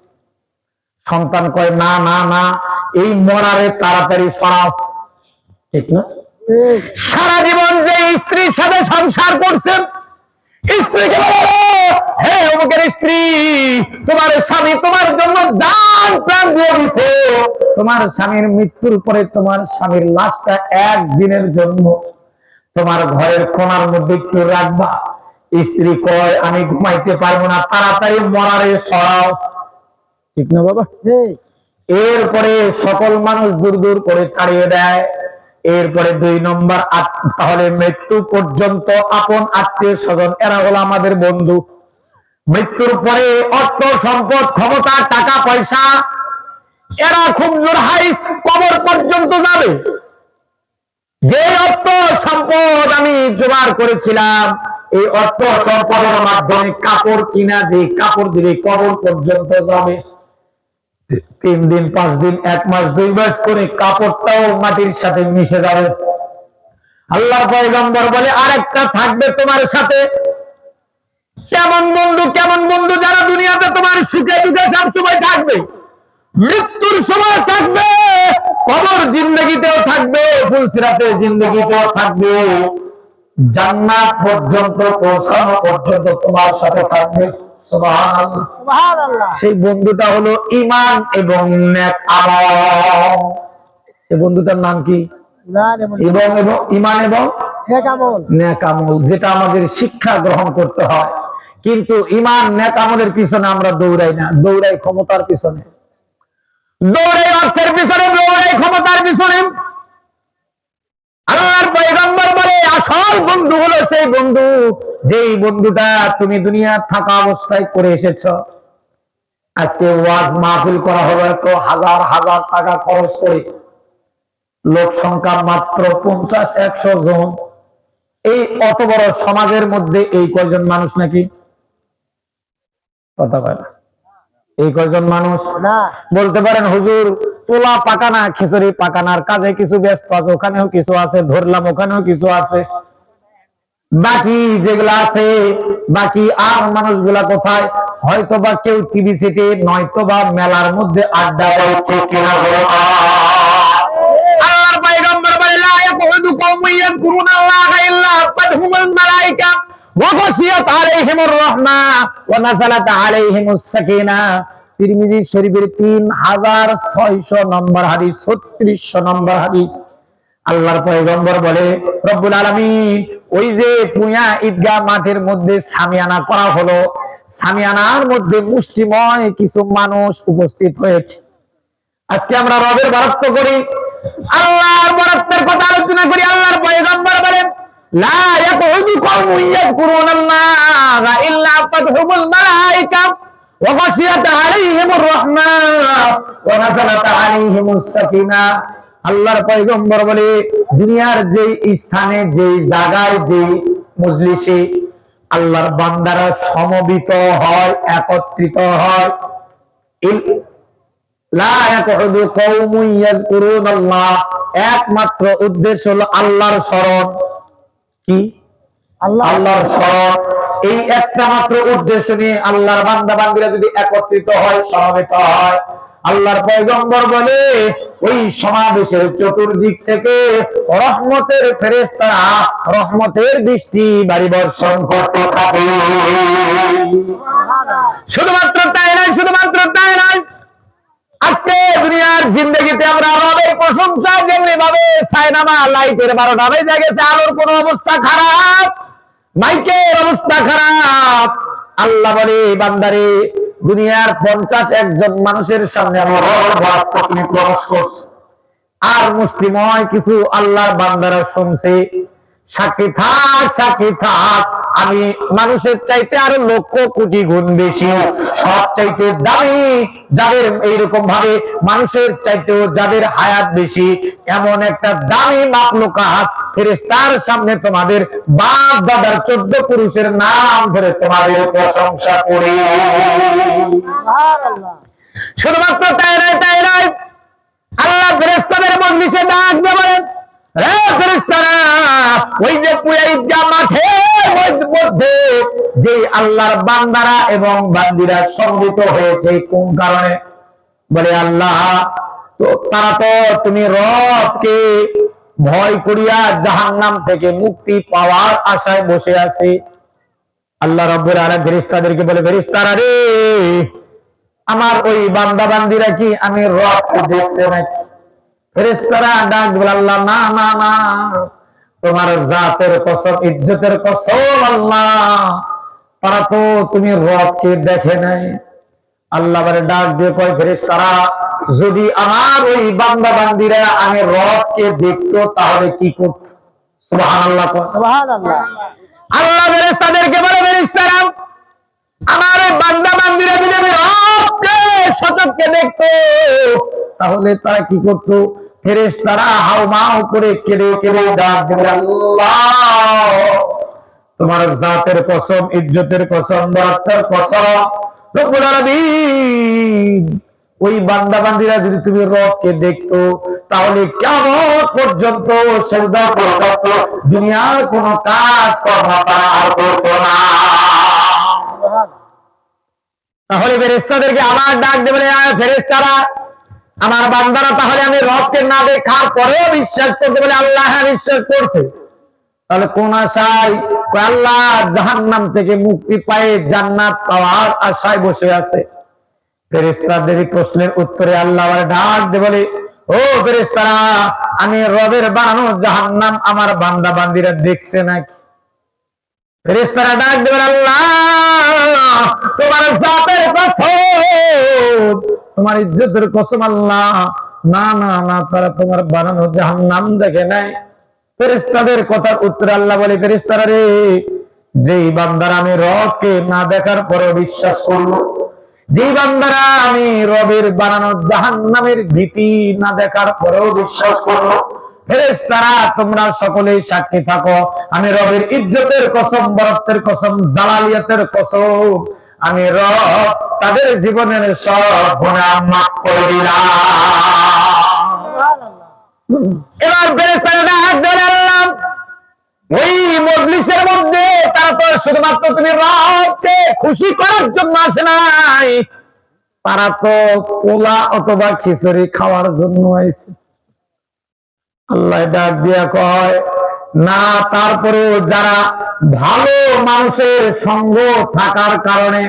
সন্তান কয়, না না না, এই মরারে তাড়াতাড়ি সরাও। ঠিক না? সারা জীবন যে স্ত্রীর সাথে সংসার করছেন, স্ত্রীকে বলো, হে অমুকের স্ত্রী, তোমার স্বামী তোমার জন্য জান প্রাণ দিয়ে দিছে, তোমার স্বামীর মৃত্যুর পরে তোমার স্বামীর লাশটা একদিনের জন্য তোমার ঘরের কোণার মধ্যে একটু রাখবা। স্ত্রী কয়, আমি ঘুমাইতে পারবো না, তাড়াতাড়ি মরারে সরাও। ঠিক না বাবা? এরপরে সকল মানুষ দূর দূর করে তাড়িয়ে দেয়। এরপরে দুই নম্বর, তাহলে মৃত্যু পর্যন্ত আপন আত্মীয় স্বজন এরা হলো আমাদের বন্ধু। মৃত্যুর পরে অর্থ সম্পদ, ক্ষমতা, টাকা পয়সা, এরা খুব জোর হাই কবর পর্যন্ত যাবে। যে অর্থ সম্পদ আমি জোগাড় করেছিলাম, এই অর্থ সম্পদের মাধ্যমে কাপড় কিনা, যে কাপড় দিলে কবর পর্যন্ত যাবে। 3 দিন 5 দিন 1 মাস 2 মাস করে কাপড়টাও মাটির সাথে মিশে যাবে। আল্লাহর পয়গম্বর বলে, আরেকটা থাকবে তোমার সাথে। কেমন বন্ধু? কেমন বন্ধু? যারা দুনিয়াতে তোমার সুখে দুঃখে সবসময় থাকবে, মৃত্যুর সময় থাকবে, কবর জিন্দগিতেও থাকবে, ফুলসিরাতের জিন্দগিতেও থাকবে, জান্নাত পর্যন্ত পৌঁছানো পর্যন্ত তোমার সাথে থাকবে। সুবহানাল্লাহ। সেই বন্ধুটা হলো ঈমান এবং নেক আমল। এই বন্ধুটার নাম কি? ঈমান এবং নেক আমল, যেটা আমাদের শিক্ষা গ্রহণ করতে হয়। কিন্তু ঈমান নেক আমলের পিছনে আমরা দৌড়াই না, দৌড়াই ক্ষমতার পিছনে, দৌড়াই অর্থের পিছনে, দৌড়াই ক্ষমতার পিছনে। আল্লাহর পয়গম্বর বলে, আসল বন্ধু হলো সেই বন্ধু, যেই বন্ধুটা তুমি দুনিয়া থাকা অবস্থায় করে এসেছ। আজকে ওয়াজ মাহফিল করা হলো, এত হাজার হাজার টাকা খরচ করে, লোক সংখ্যা মাত্র 50-100 জন। এই অত বড় সমাজের মধ্যে এই কয়জন মানুষ নাকি? কথা বলে না। এই কয়জন মানুষ না। বলতে পারেন, হুজুর তোলা পাকানা, খিচুড়ি পাকানার কাজে কিছু ব্যস্ত আছে, ওখানেও কিছু আছে, ধরলাম ওখানেও কিছু আছে, বাকি যেগুলা আছে, বাকি আর মানুষগুলা কোথায়? হয়তো বা কেউ টিভি সেটে, নয়তো বা মেলার মধ্যে আড্ডা করছে। কিনা বলো? আল্লাহর পয়গম্বর বলে, লা ইয়াকুদু কওমুন ইয়াযকুরুনাল্লাহা ইল্লা আতাতহুমুল মালায়েকা ওয়া গাশিয়াত আলাইহিমুর রাহমা ওয়া নাযালাত আলাইহিমুস সাকিনাহ। তিরমিজি শরীফের 3600 নম্বর হাদিস, 3600 নম্বর হাদিস। আল্লাহর পয়গম্বর বলে, রব্বুল আলামিন ওই যে পুয়া ঈদগাহ মাঠের মধ্যে সামিয়ানা করা হলো, সামিয়ানার মধ্যে মুষ্টিময় কিছু মানুষ উপস্থিত হয়েছে। আজকে আমরা রবের বরাদ্দ করি, আল্লাহর বরাদ্দের কথা আলোচনা করি। আল্লাহর পয়গম্বর বলেন, লা ইয়াকুদু কওমুন ইয়াযকুরুনাল্লাহা ইল্লা আতাতহুমুল মালায়েকা ওয়া গাশিয়াত আলাইহিমুর রাহমা ওয়া নাযালাত আলাইহিমুস সাকিনাহ। আল্লাহর পয়গম্বর বলে, দুনিয়ার যে স্থানে, যে জায়গায়, যে মজলিসে আল্লাহর বান্দারা সমবেত হয়, একত্রিত হয়, লা ইয়াকুদু কওমুন ইয়াযকুরুনাল্লাহ, একমাত্র উদ্দেশ্য হলো আল্লাহর স্মরণ। কি? আল্লাহর স্মরণ। এই একটা মাত্র উদ্দেশ্য নিয়ে আল্লাহর বান্দা বান্দীরা যদি একত্রিত হয়, সমবেত হয়, আল্লাহর পয়গম্বর বলে ওই সমাবেশের চতুর্দিক থেকে রহমতের ফেরেশতারা রহমতের বৃষ্টি বাড়ি বর্ষণ করতে থাকে। শুধুমাত্র তাই নয়, আজকে দুনিয়ার জিন্দগিতে আমরা রবের প্রশংসা যেমনি ভাবে সাইনামা লাইটের 12টা বেজে গেছে, আলোর কোন অবস্থা খারাপ, মাইকের অবস্থা খারাপ। আল্লাহ বলে বান্দারে দুনিয়ার 51 জন মানুষের সামনে আমি প্রবেশ করছি, আর মুষ্টিময় কিছু আল্লাহর বান্দারা শুনছে, সাক্ষী থাক আমি মানুষের চাইতে আরো লক্ষ কোটি গুণ বেশি, সব চাইতে দামি, যাদের এইরকম ভাবে মানুষের চাইতেও যাদের হায়াত বেশি, এমন একটা দামি মাখলুকাত ফেরেশতার সামনে তোমাদের বাপ দাদার 14 পুরুষের নাম ধরে তোমাদের প্রশংসা করে। শুধুমাত্র তাই নয়, আল্লাহ ফেরেশতাদের মজলিসে ডাক দিয়ে বলেন, রে ফেরেশতারা, ওই যে পুরা ঈদগাহ মাঠের মধ্যে যে আল্লাহর বান্দারা এবং বান্দিরা সমবেত হয়েছে কোন কারণে? বলে আল্লাহ তো তারা তো তুমি রবকে ভয় করিয়া জাহান্নাম থেকে মুক্তি পাওয়ার আশায় বসে আছে। আল্লাহ রাব্বুল আলামিন ফেরেশতাদেরকে বলে, ফেরেশতারা রে, আমার ওই বান্দা বান্দিরা কি আমি রবকে দেখছে নাকি? ফেরেশতারা ডাক বলে, আল্লাহ না, তোমার জাতের কসম, ইজ্জতের কসম আল্লাহ, তারা তো তুমি রবকে দেখে নাই। আল্লাহ বলে ডাক দিয়ে কয়, ফেরেশতারা যদি আমার ওই বান্দা বান্দিরা আমি রবকে দেখতো তাহলে কি করত? সুবহানাল্লাহ, সুবহানাল্লাহ। আল্লাহ ফেরেশতাদেরকে বলে, ফেরেশতারা আমার ওই বান্দা বান্দিরা যদি আমি রবকে সচক্ষে দেখতো তাহলে তারা কি করতো? ফেরেশতারা হাউমাউ করে কেঁদে কেঁদে ডাক দিবে, আল্লাহ তোমার জাতের কসম, ইজ্জতের কসম, বরকতের কসম, রব্বুল আলামিন ওই বান্দা বান্দিরা যদি তুমি রবকে দেখতো তাহলে কিয়ামত পর্যন্ত সেজদা করতো, দুনিয়ার কোন কাজ কর্ম তারা আর করতো না। তাহলে ফেরেশতাদেরকে আবার ডাক দেবে, ফেরেশতারা আমার বান্দারা তাহলে আমি রবকে না দেখার পরেও বিশ্বাস করতে? বলে আল্লাহ হ্যাঁ বিশ্বাস করছে। তাহলে কোন আশায়? আল্লাহ জাহান্নাম থেকে মুক্তি পায়ে জান্নাত পাওয়ার আশায় বসে আছে। ফেরেশতাদের প্রশ্নের উত্তরে আল্লাহ ডাক দিয়ে বলে, ও ফেরেশতারা, আমি রবের বানানো জাহান্নাম আমার বান্দা বান্দিরা দেখছে নাকি? ফেরেশতারা ডাক দিয়ে বলে, আল্লাহ তোমার জাতের কসম, তোমার ইজ্জতের কসম আল্লাহ, না, তারা তোমার বানানো জাহান্নাম দেখে নাই। ফেরেশতাদের কথার উত্তরে আল্লাহ বলে, ফেরেশতারা রে, যেই বান্দারা আমি রবকে না দেখার পরে বিশ্বাস করলো, যেই বান্দারা আমি রবের বানানো জাহান্নামের ভীতি না দেখার পরেও বিশ্বাস করলো, ফেরেশতারা তোমরা সকলেই সাক্ষী থাকো, আমি রবের ইজ্জতের কসম, বরকতের কসম, জালালিয়াতের কসম, আমি রব তাদের জীবনের সব গুনাহ মাফ করে দিলাম। এবার ফেরেশতারা ডাক দিয়ে আল্লাহ ওই মজলিসের মধ্যে তারা তো শুধুমাত্র তুমি রবকে খুশি করার জন্য আসে নাই, তারা তো পোলা অথবা খিচুড়ি খাওয়ার জন্য আইছে। আল্লাহ ডাক দিয়া কয়, না, তারপরেও যারা ভালো মানুষের সঙ্গ থাকার কারণে,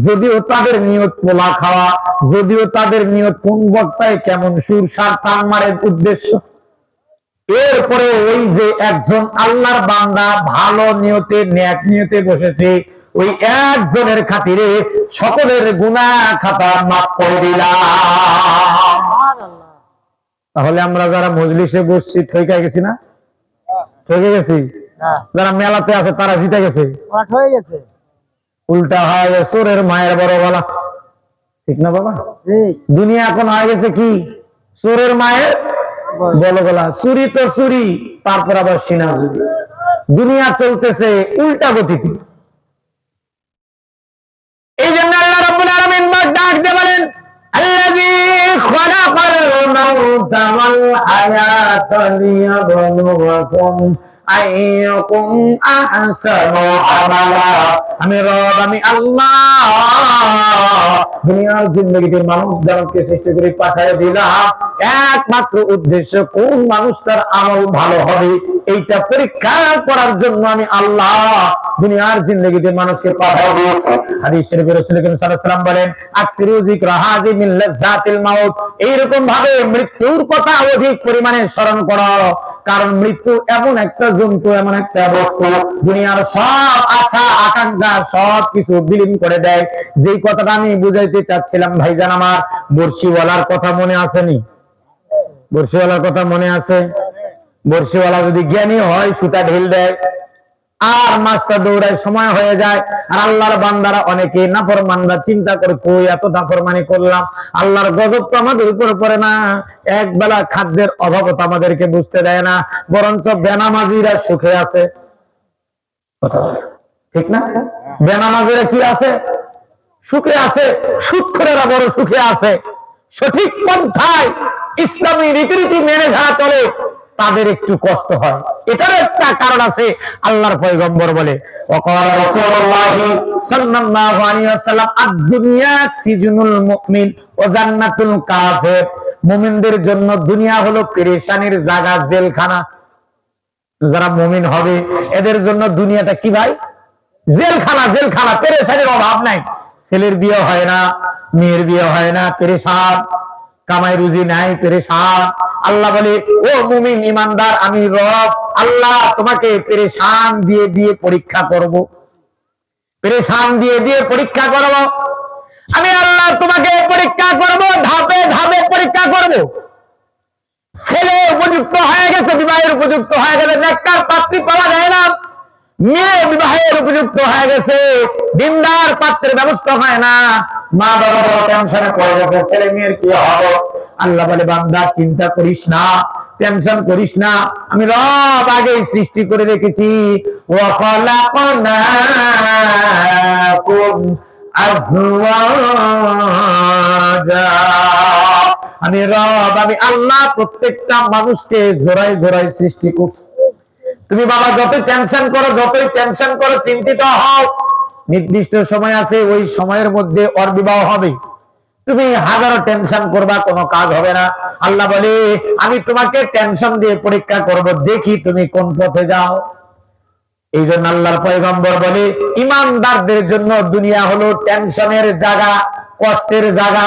যদিও তাদের নিয়ত পোলা খাওয়া, যদিও তাদের নিয়ত কোন বক্তায় কেমন সুর সার টান মারের উদ্দেশ্য, এরপরে ওই যে একজন আল্লাহর বান্দা ভালো নিয়তে ন্যাক নিয়তে বসেছে, ওই একজনের খাতিরে সকলের গুনাহ খাতা মাফ করে দিলাম। তাহলে আমরা যারা মজলিসে বসছি ঠকে গেছি না? ঠকে গেছি? যারা মেলাতে আছে তারা জিতে গেছে? উল্টা হয়ে গেছে চোরের মায়ের বড় গলা, ঠিক না বাবা? দুনিয়া এখন হয়ে গেছে কি? চোরের মায়ের বড় গলা। চুরি তো চুরি, তারপর আবার সিনা চুরি। দুনিয়া চলতেছে উল্টা গতিতে। এই জন্য আল্লাহ রাব্বুল আলামিন ডাক দিয়ে বলেন, আল্লাযী খালাকাল মাউতা ওয়াল হায়াতা লিয়াবলুয়াকুম আইয়াকুম আহসানু আমালা। আমি রব, আমি আল্লাহ দুনিয়ার জিন্দেগিতে মানুষ জনকে সৃষ্টি করে পাঠিয়ে দিলাম একমাত্র উদ্দেশ্য কোন মানুষটার আমল ভালো হবে এইটা পরীক্ষা করার জন্য আমি আল্লাহ দুনিয়ার জিন্দেগিতে মানুষকে পাঠিয়ে দিয়েছি। হাদিস শরীফে রাসূল করিম সাল্লাল্লাহু আলাইহি ওয়াসাল্লাম বলেন, আকসিরু যিকরা হাযি মিন লাযাতিল মাউত। এইরকম ভাবে মৃত্যুর কথা অধিক পরিমাণে স্মরণ করো, কারণ মৃত্যু এমন একটা জন্তু, এমন একটা বস্তু দুনিয়ার সব আশা আকাঙ্ক্ষা সব কিছু বিলীন করে দেয়। যেই কথাটা আমি বুঝাইতে চাচ্ছিলাম ভাইজান আমার, বর্ষিওয়ালার কথা মনে আসেনি? বর্ষিওয়ালার কথা মনে আছে? বর্ষিওয়ালা যদি জ্ঞানী হয় সুতা ঢিল দেয় আর মাছটা দৌড়ায়, সময় হয়ে যায়। আর আল্লাহর বান্দারা অনেকে নাফরমানরা চিন্তা করে, কই এত নাফরমানি করলাম, আল্লাহর গজব তো আমাদের উপরে পড়ে না, এক বেলা খাদ্যের অভাব তো আমাদেরকে বুঝতে দেয় না, বরঞ্চ বেনামাজিরা সুখে আছে। ঠিক না? বেনামাজিরা কি আছে? সুখে আছে। সুদখোরেরা বড় সুখে আছে। সঠিক পন্থায় ইসলামী রীতিনীতি মেনে যারা চলে তাদের একটু কষ্ট হয়। এটার একটা কারণ আছে। আল্লাহর পয়গম্বর বলে, ওয়াকাল রাসূলুল্লাহ সাল্লাল্লাহু আলাইহি ওয়াসাল্লাম, আদ-দুনিয়া সিজনুল মুমিন ওয়া জান্নাতুল কাফির। মুমিনদের জন্য দুনিয়া হলো পেরেশানির জায়গা, জেলখানা। যারা মুমিন হবে এদের জন্য দুনিয়াটা কি ভাই? জেলখানা। জেলখানা, পেরেশানির অভাব নাই। ছেলের বিয়ে হয় না, মেয়ের বিয়ে হয় না, পেরেশান, কামাই রুজি নাই, পেরেশান। আল্লাহ বলে, ও মুমিন ইমানদার, আমি রব আল্লাহ তোমাকে পেরেশান দিয়ে দিয়ে পরীক্ষা করব, পেরেশান দিয়ে দিয়ে পরীক্ষা করব। আমি আল্লাহ তোমাকে পরীক্ষা করব, ধাপে ধাপে পরীক্ষা করব। ছেলে উপযুক্ত হয়ে গেছে, বিবাহের উপযুক্ত হয়ে গেছে, নেককার পাত্রী পাওয়া যায় না। মেয়ে বিবাহের উপযুক্ত হয়ে গেছে, দিনদার পাত্রের ব্যবস্থা হয় না। মা বাবা টেনশনে পড়ে গেছে, ছেলে মেয়ের কি হবে। আল্লাহ বলে, বান্দা চিন্তা করিস না, টেনশন করিস না, আমি রব আগেই সৃষ্টি করে রেখেছি। ওয়া খালাকনাকুম আজওয়াজা। আমি রব, আমি আল্লাহ প্রত্যেকটা মানুষকে জোড়ায় জোড়ায় সৃষ্টি করছি। তুমি বাবা যতই টেনশন করো, চিন্তিত হও, নির্দিষ্ট সময় আছে, ওই সময়ের মধ্যে ওর বিবাহ হবে। তুমি হাজারো টেনশন করবা, কোনো কাজ হবে না। আল্লাহ বলে, আমি তোমাকে টেনশন দিয়ে পরীক্ষা করব, দেখি তুমি কোন পথে যাও। এই জন্য আল্লাহর পয়গম্বর বলে, ইমানদারদের জন্য দুনিয়া হলো টেনশনের জায়গা, কষ্টের জায়গা,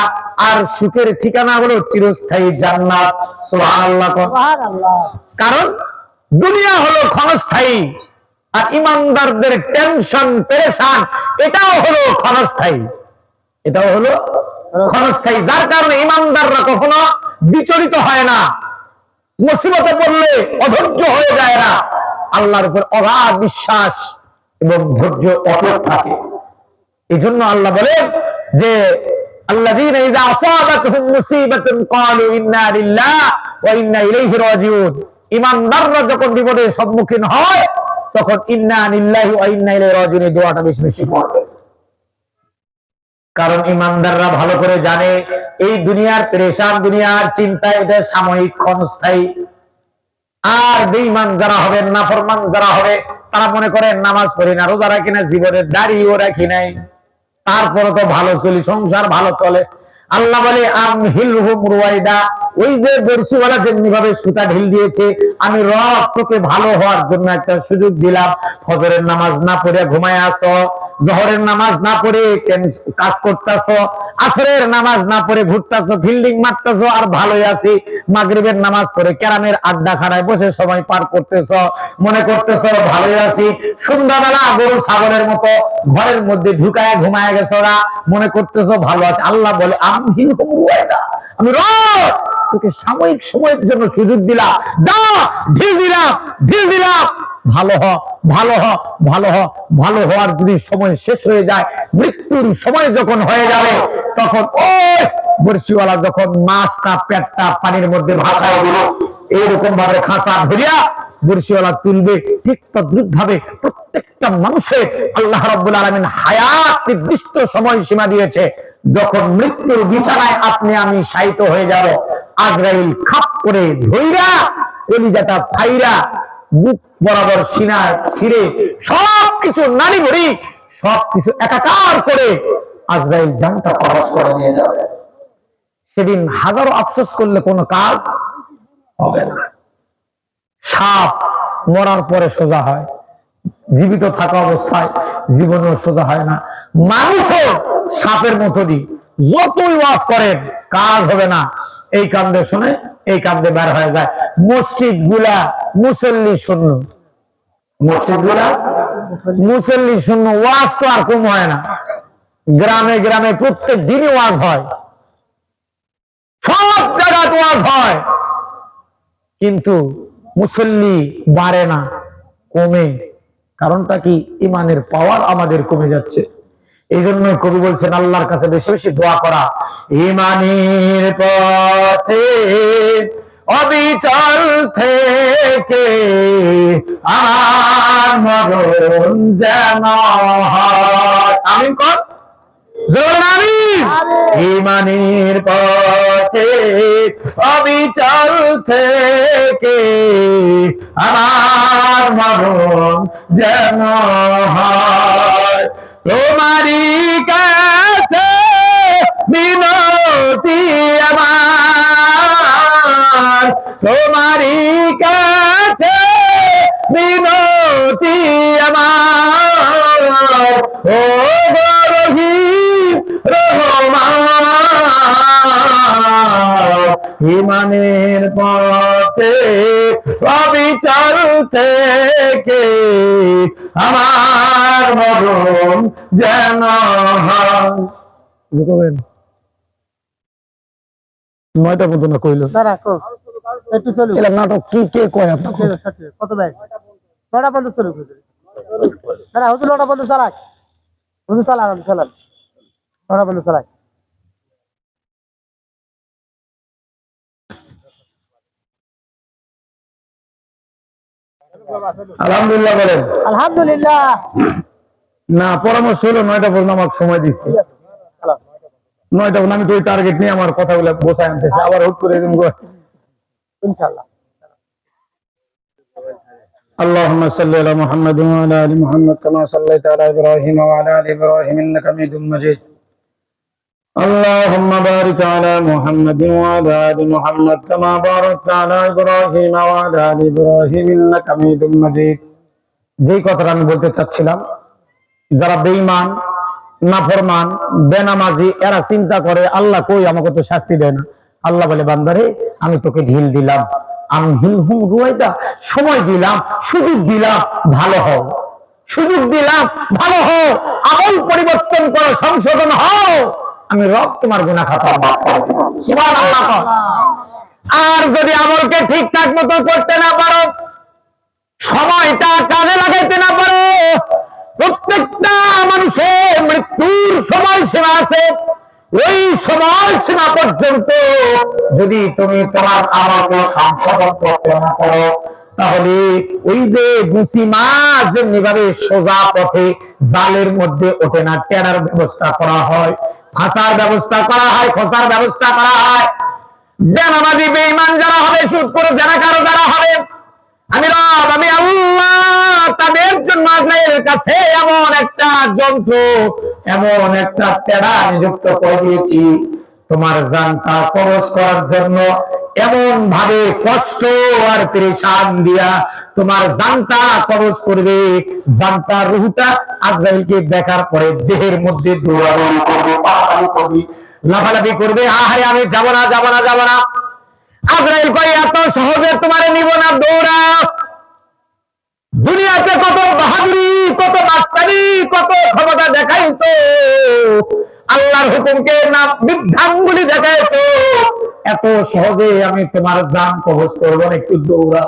আর সুখের ঠিকানা হলো চিরস্থায়ী জান্নাত। সুবহানাল্লাহ। কারণ দুনিয়া হলো ক্ষণস্থায়ী, আর ইমানদারদের টেনশন পেরেশান এটাও হলো ক্ষণস্থায়ী, এটাও হলো ক্ষণস্থায়ী। যার কারণে ইমানদাররা কখনো বিচলিত হয় না, মুসিবতে পড়লে অধৈর্য হয়ে যায় না, আল্লাহর উপর অগাধ বিশ্বাস এবং ধৈর্য অটুট থাকে। এই জন্য আল্লাহ বলেন যে, আল্লাযীনা ইযা আসাবাতহুম মুসিবাতুন ক্বালু ইন্না লিল্লাহি ওয়া ইন্না ইলাইহি রাজিউন। ইমানদাররা যখন বিপদের সম্মুখীন হয় তখন ইন্না লিল্লাহি ওয়া ইন্না ইলাইহি রাজিউন এই দোয়াটা বেশি বেশি পড়বে। কারণ ইমানদাররা ভালো করে জানে এই দুনিয়ার পেরেশান, দুনিয়ার চিন্তা এটা সাময়িক, ক্ষণস্থায়ী। আর বেঈমান যারা হবে, নাফরমান যারা হবে, তারা মনে করে নামাজ পড়ি না, রোজা রাখি না, জীবনের দাড়িও রাখি নাই, তারপরে তো ভালো চলি, সংসার ভালো চলে। আল্লাহ বলে, আমহিলহুম রুয়াইদা। ওই যে বর্ষিওয়ালা যেমনি ভাবে সুতা ঢিল দিয়েছে, আমি রব তোকে ভালো হওয়ার জন্য একটা সুযোগ দিলাম। ফজরের নামাজ না পড়ে ঘুমায় আসো, জোহরের নামাজ না পড়ে কাজ করতেছো, আসরের নামাজ না পড়ে ঘুরতেছো, ফিল্ডিং মারতেছো, আর ভালোই আছি। মাগরিবের নামাজ পড়ে ক্যারামের আড্ডা খানায় বসে সময় পার করতেছো, মনে করতেছো ভালোই আছি। সন্ধ্যাবেলা গরু ছাগলের মতো ঘরের মধ্যে ঢুকায় ঘুমায় গেছো, ওরা মনে করতেছো ভালো আছে। আল্লাহ বলে, আমহিলহুম রুয়াইদা, আমি রব তোকে সাময়িক সময়ের জন্য সুযোগ দিলাম, যা ঢিল দিলাম, ঢিল দিলাম, ভালো হ, ভালো হ, ভালো হ। ভালো হওয়ার যদি সময় শেষ হয়ে যায়, মৃত্যুর সময় যখন হয়ে যাবে, তখন ওই বর্ষিওয়ালা যখন মাছটা পেটটা পানির মধ্যে ভাসায় দিল, এইরকম ভাবে খাঁচা ধরিয়া বর্ষিওয়ালা তুলবে, ঠিক তদ্রুপ ভাবে প্রত্যেকটা মানুষের আল্লাহ রাব্বুল আলামিন হায়াত নির্দিষ্ট সময় সীমা দিয়েছে। যখন মৃত্যুর বিছানায় আপনি আমি শায়িত হয়ে যাব, আজরাইল খাপ করে ধইরা কলিজাটা ফাইরা বুক বরাবর সিনায় ছিঁড়ে সবকিছু নারী ভরি সবকিছু একাকার করে আজরাইল জানটা কবজ করে নিয়ে যাবে। সেদিন হাজারো আফসোস করলে কোনো কাজ হবে না। সাপ মরার পরে সোজা হয়, জীবিত থাকা অবস্থায় জীবনেও সোজা হয় না। মানুষও সাপের মতনই, যতই ওয়াজ করেন কাজ হবে না। এই কান্দে শুনে এই কান্দে বের হয়ে যায়। মসজিদ গুলা মুসল্লি শূন্য, মসজিদ গুলা মুসল্লি শূন্য, ওয়াজ তো আর কম হয় না। গ্রামে গ্রামে প্রত্যেক দিনই ওয়াজ হয়, সব জায়গায় ওয়াজ হয়, কিন্তু মুসল্লি বাড়ে না, কমে। কারণটা কি? ইমানের পাওয়ার আমাদের কমে যাচ্ছে। এই জন্য কবি বলছেন আল্লাহর কাছে বেশি বেশি দোয়া করা। ইমানের পথে অবিচল থেকে আমার মরণ যেন হয়। আমিন কর, জোরে আমিন। ইমানের পথে অবিচল থেকে আমার মরণ যেন হয়। তোমারই কাছে মিনতি আমার, তোমারই কাছে মিনতি আমার, ও রহিম রহমান। ইমানের পথে অবিচল থেকে আমার মরণ যেন হয়। নয়টা পর্যন্ত কইল নাটক কি কে কয় আপনার কত ভাই? নয়টা পর্যন্ত শুরু করে হুজুর, নয়টা পর্যন্ত চালাক, হুজুর চালান চালান, নয়টা পর্যন্ত চালাক। আলহামদুলিল্লাহ বলেন। আলহামদুলিল্লাহ। না, পরামর্শ হলো 9টা পর্যন্ত আমার সময় দিচ্ছি। 9টা পর্যন্ত আমি তো ওই টার্গেট নিয়ে আমার কথাগুলো বসায় আনতেছি, আবার হুট করে ইনশাআল্লাহ। اللهم صل على محمد وعلى ال محمد كما صليت على ابراهيم وعلى ال ابراهيم انك حميد مجيد. اللهم بارك على محمد وعلى ال محمد كما باركت على ابراهيم وعلى ال ابراهيم انك حميد مجيد. যেই কথাটা আমি বলতে চাচ্ছিলাম, যারা বেঈমান, নাফরমান, বেনামাজি, এরা চিন্তা করে আল্লাহ কই, আমাকে তো শাস্তি দেয় না। আল্লাহ বলে, বান্দারে আমি তোকে ঢিল দিলাম, আমি হিলহুম রুয়াইদা, সময় দিলাম, সুযোগ দিলাম, ভালো হও, সুযোগ দিলাম, ভালো হও, আমল পরিবর্তন করো, সংশোধন হও, আমি রব তোমার গুনাহ খাতা মাফ করে দেব। সুবহানাল্লাহ। আর যদি আমলকে ঠিকঠাক মতো করতে না পারো, সময়টা কাজে লাগাইতে না পারো, প্রত্যেকটা মানুষের মৃত্যুর সময়সীমা আছে। ওই সময়সীমা পর্যন্ত যদি তুমি তোমার আমলকে সংশোধন করতে না পারো, তাহলে ওই যে গুছি মাছ যেমনিভাবে সোজা পথে জালের মধ্যে ওঠে না, টেরার ব্যবস্থা করা হয়, ফাঁসার ব্যবস্থা করা হয়, খোঁচার ব্যবস্থা করা হয়। বেনামাজি বেঈমান যারা হবে, সুদ করে যারা কারো যারা হবে, আমি রব, আমি আল্লাহ তাদের জন্য আজরাইলের কাছে এমন একটা যন্ত্র, এমন একটা টেরা নিযুক্ত করে দিয়েছি, তোমার জানটা কবজ করার জন্য এমন ভাবে কষ্ট আর পেরেশান দিয়া তোমার জানটা কবজ করবে। জানটা, রুহটা আজরাইলকে দেখার পরে দেহের মধ্যে দৌড়াদৌড়ি করবে, পালাপালি করবে, লাফালাফি করবে, আহারে আমি যাব না, যাব না, যাব না। আজরাইল কয়, এত সহজে তোমারে নিব না, দৌড়া। দুনিয়াতে কত বাহাদুরি, কত মাস্তানি, কত ক্ষমতা দেখাইছো, আল্লাহর হুকুমকে না বৃদ্ধাঙ্গুলি দেখাইছো, এত সহজে আমি তোমার জান কবজ করবো না, একটু দৌড়া।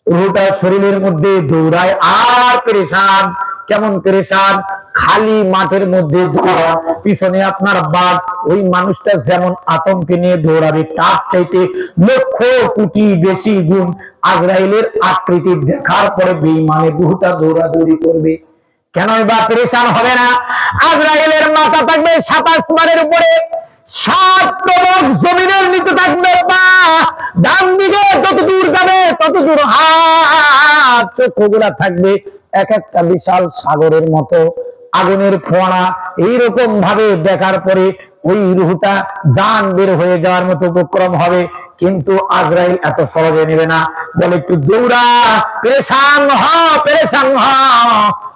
রুহটা শরীরের মধ্যে দৌড়ায় আর পেরেশান। কেমন পেরেশান? খালি মাঠের মধ্যে দৌড়া, পিছনে আপনার বাঘ, ওই মানুষটা যেমন আতঙ্কে নিয়ে দৌড়াবে, তার চাইতে লক্ষ কোটি বেশি গুণ আজরাইলের আকৃতি দেখার পরে বেঈমানের রুহটা দৌড়াদৌড়ি করবে। কেন বা পেরেশান হবে না? আজরাইলের মাথা থাকবে 27 মারের উপরে, 7 তবক জমিনের নিচে থাকবে পা, ডান দিকে যত দূর যাবে তত দূর হাত চক্ষুগুলা থাকবে এক একটা বিশাল সাগরের মতো আগুনের ফোঁড়া। এইরকম ভাবে দেখার পরে ওই রুহটা জান বের হয়ে যাওয়ার মতো উপক্রম হবে, কিন্তু আজরাইল এত সহজে নেবে না। বলে একটু দৌড়া, পেরেশান হ, পেরেশান হ।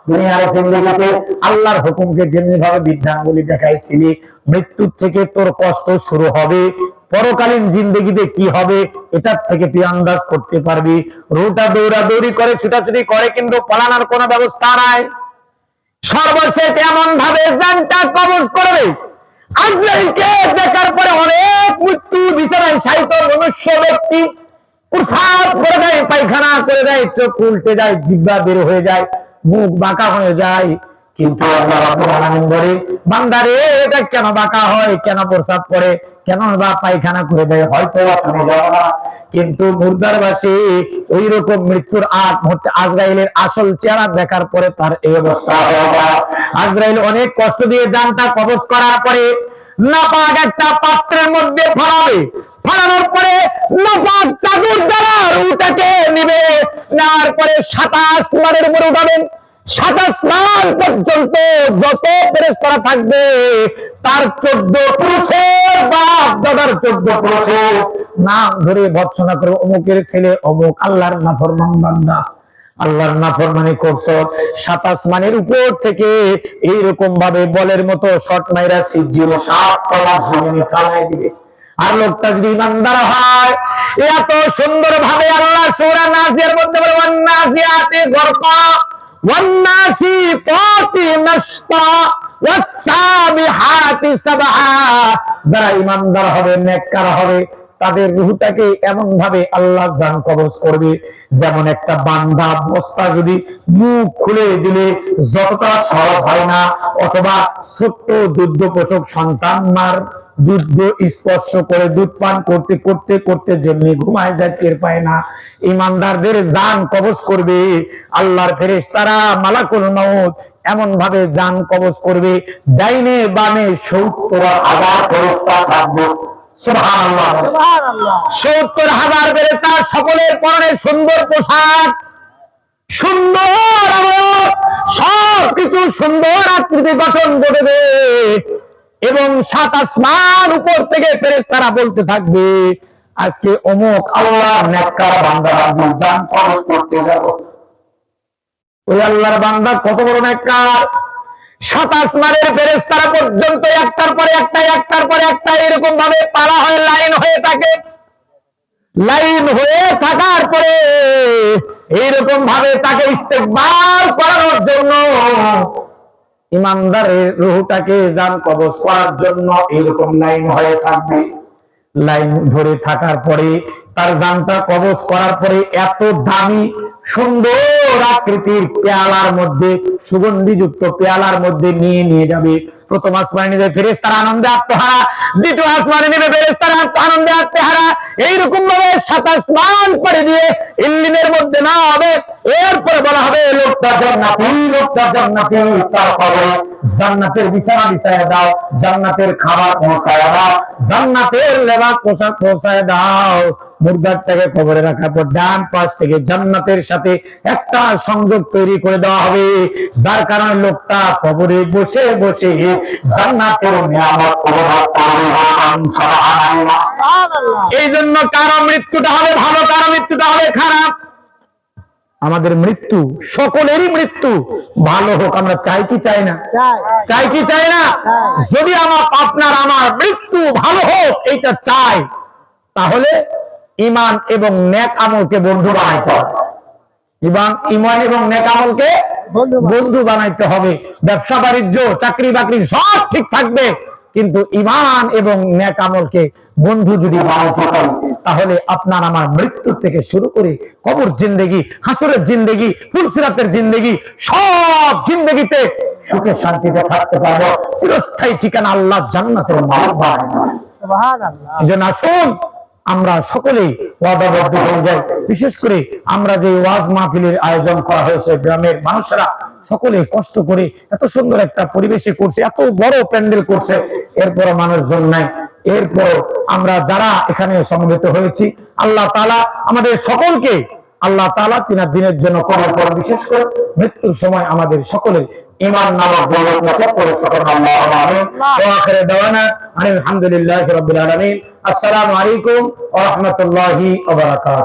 দুনিয়ার জিন্দেগিতে আল্লাহর হুকুমকে যেমনি ভাবে বিধানগুলি দেখাইছিলি, মৃত্যুর থেকে তোর কষ্ট শুরু হবে, পরকালীন জিন্দেগিতে কি হবে এটার থেকে তুই আন্দাজ করতে পারবি। রুহটা দৌড়াদৌড়ি করে, ছুটাছুটি করে, কিন্তু পালানোর কোনো ব্যবস্থা নাই। সর্বশেষ এমন ভাবে জানটা কবজ করবে, আজরাইলকে দেখার পরে অনেক মৃত্যু বিছানায় শায়িত মনুষ্য ব্যক্তি প্রসাব করে দেয়, পায়খানা করে দেয়, চোখ উল্টে যায়, জিহ্বা বের হয়ে যায়, মুখ বাঁকা হয়ে যায়। কিন্তু আল্লাহ রাব্বুল আলামিন বলে, বান্দারে এটা কেন বাঁকা হয়, কেন প্রসাব করে, কেন বা পায়খানা করে দেয়, হয়তো তুমি যাও না। কিন্তু মুর্দার বাসী ওই রকম মৃত্যুর আগ মুহূর্তে আজরাইলের আসল চেহারা দেখার পরে তার এই অবস্থা হয়ে যায়। আজরাইল অনেক কষ্ট দিয়ে জানটা কবজ করার পরে নাপাক একটা পাত্রের মধ্যে ফেলাবে, ফেলানোর পরে নাপাক চাদর দ্বারা রুহটাকে নিবে, নেওয়ার পরে 27 আসমানের উপরে উঠাবেন। 27 আসমান পর্যন্ত যত ফেরেশতারা থাকবে তার 14 পুরুষের বাপ দাদার 14 পুরুষের নাম ধরে ভর্ৎসনা করে, অমুকের ছেলে অমুক, আল্লাহর নাফরমান বান্দা, আল্লাহর নাফরমানি করছো। 7 আসমানের উপর থেকে এইরকম ভাবে বলের মতো শট মাইরা সিজিল 7 তলা জমিনে ফেলাই দিবে। আর লোকটা যদি ইমানদার হয়, এত সুন্দর ভাবে আল্লাহ সূরা নাজিয়ার মধ্যে বলে, ওয়ান নাজিয়াতি গরকা ওয়ান নাশিতাতি নাশতা ওয়াস সাবিহাতি সাবহা। যারা ইমানদার হবে, নেককার হবে, তাদের রূহটাকে এমন ভাবে আল্লাহ জান কবজ করবে, যেমন একটা বান্দা বস্তা যদি মুখ খুলে দিলে যতটা সহজ হয় না, অথবা ছোট্ট দুগ্ধ পোষক সন্তান মার দুধ স্পর্শ করে দুধ পান করতে করতে করতে যেমনি ঘুমায় যায়, টের পায় না, ইমানদারদের জান কবজ করবে আল্লাহর ফেরেশতারা, মালাকুল মউত এমন ভাবে জান কবজ করবে, ডাইনে বামে 70,000 ফেরেশতা থাকবে। সুবহানাল্লাহ, 70,000 ফেরেশতা, সকলের পরনে সুন্দর পোশাক, সুন্দর আলোক, সবকিছু সুন্দর আকৃতি গঠন করবে। এবং 7 আসমান উপর থেকে ফেরেশতারা বলতে থাকবে, আজকে অমুক আল্লাহর নেককার বান্দারা জান কবজ করতে যাব। ওই আল্লাহর বান্দা কত বড় নেককার! 7 আসমানের ফেরেশতারা পর্যন্ত একটার পরে একটা, একটার পরে একটা এরকম ভাবে পালা হয়ে লাইন হয়ে থাকে। লাইন হয়ে থাকার পরে এইরকম ভাবে তাকে ইস্তেকবাল করানোর জন্য, ইমানদারের রূহটাকে জান কবজ করার জন্য এরকম লাইন হয়ে থাকবে। লাইন ধরে থাকার পরে তার জানটা কবজ করার পরে এত দামি সুন্দর আকৃতির পেয়ালার মধ্যে, সুগন্ধিযুক্ত পেয়ালার মধ্যে নিয়ে যাবে। প্রথম আসমানে নিবে ফেরেশতারা আনন্দে আত্মহারা, দ্বিতীয় আসমানে নিবে ফেরেশতারা আনন্দে আত্মহারা। এইরকম ভাবে 7 আসমান করে দিয়ে ইল্লিনের মধ্যে না হবে। এরপরে বলা হবে লোকটা জান্নাতি, লোকটা জান্নাতি, তার কবরে জান্নাতের বিছানা বিছায় দাও, জান্নাতের খাবার পৌঁছায় দাও, জান্নাতের লেবাস পোশাক পৌঁছায় দাও। মুর্দারটাকে কবরে রাখার পর ডান পাশ থেকে জান্নাতের সাথে একটা সংযোগ তৈরি করে দেওয়া হবে, যার কারণে লোকটা কবরে বসে বসে জান্নাতের নিয়ামত উপভোগ করবে। সুবহানাল্লাহ। এই জন্য কারো মৃত্যুটা হবে ভালো, কারো মৃত্যুটা হবে খারাপ। আমাদের মৃত্যু, সকলেরই মৃত্যু ভালো হোক আমরা চাই কি চাই না? চাই কি চাই না? যদি আপনার আমার মৃত্যু ভালো হোক এইটা চাই, তাহলে ঈমান এবং নেক আমলকে বন্ধু বানাইতে হবে। ঈমান এবং নেক আমলকে বন্ধু বানাইতে হবে। ব্যবসা বাণিজ্য চাকরি বাকরি সব ঠিক থাকবে, কিন্তু ঈমান এবং নেক আমলকে বন্ধু যদি বানাইতে হয়, তাহলে আপনার আমার মৃত্যু থেকে শুরু করে কবর জিন্দেগি, হাসরের জিন্দেগি, ফুলসিরাতের জিন্দেগি, সব জিন্দেগিতে সুখে শান্তিতে থাকতে পারবো। চিরস্থায়ী ঠিকানা আল্লাহ জান্নাতের মালিক বানাবেন। সুবহানাল্লাহ। এজন্য আসুন আমরা সকলেই ওয়াদাবদ্ধ হয়ে যাই। বিশেষ করে আমরা যে ওয়াজ মাহফিলের আয়োজন করা হয়েছে, গ্রামের মানুষেরা সকলে কষ্ট করে এত সুন্দর একটা পরিবেশে করছে, এত বড় প্যান্ডেল করছে, এরপর মানুষজন নাই। এরপর আমরা যারা এখানে সমবেত হয়েছি, আল্লাহ তাআলা আমাদের সকলকে আল্লাহ তাআলা তিনার দিনের জন্য কবুল করুন। বিশেষ করে মৃত্যুর সময় আমাদের সকলের ঈমান নামক দৌলত নসিব করে সকল আল্লাহুম্মা আমিন। ওয়া আখিরু দাওয়ানা আলহামদুলিল্লাহি রাব্বিল আলামিন। আসসালামু আলাইকুম ওয়া রাহমাতুল্লাহি ওয়া বারাকাতুহু।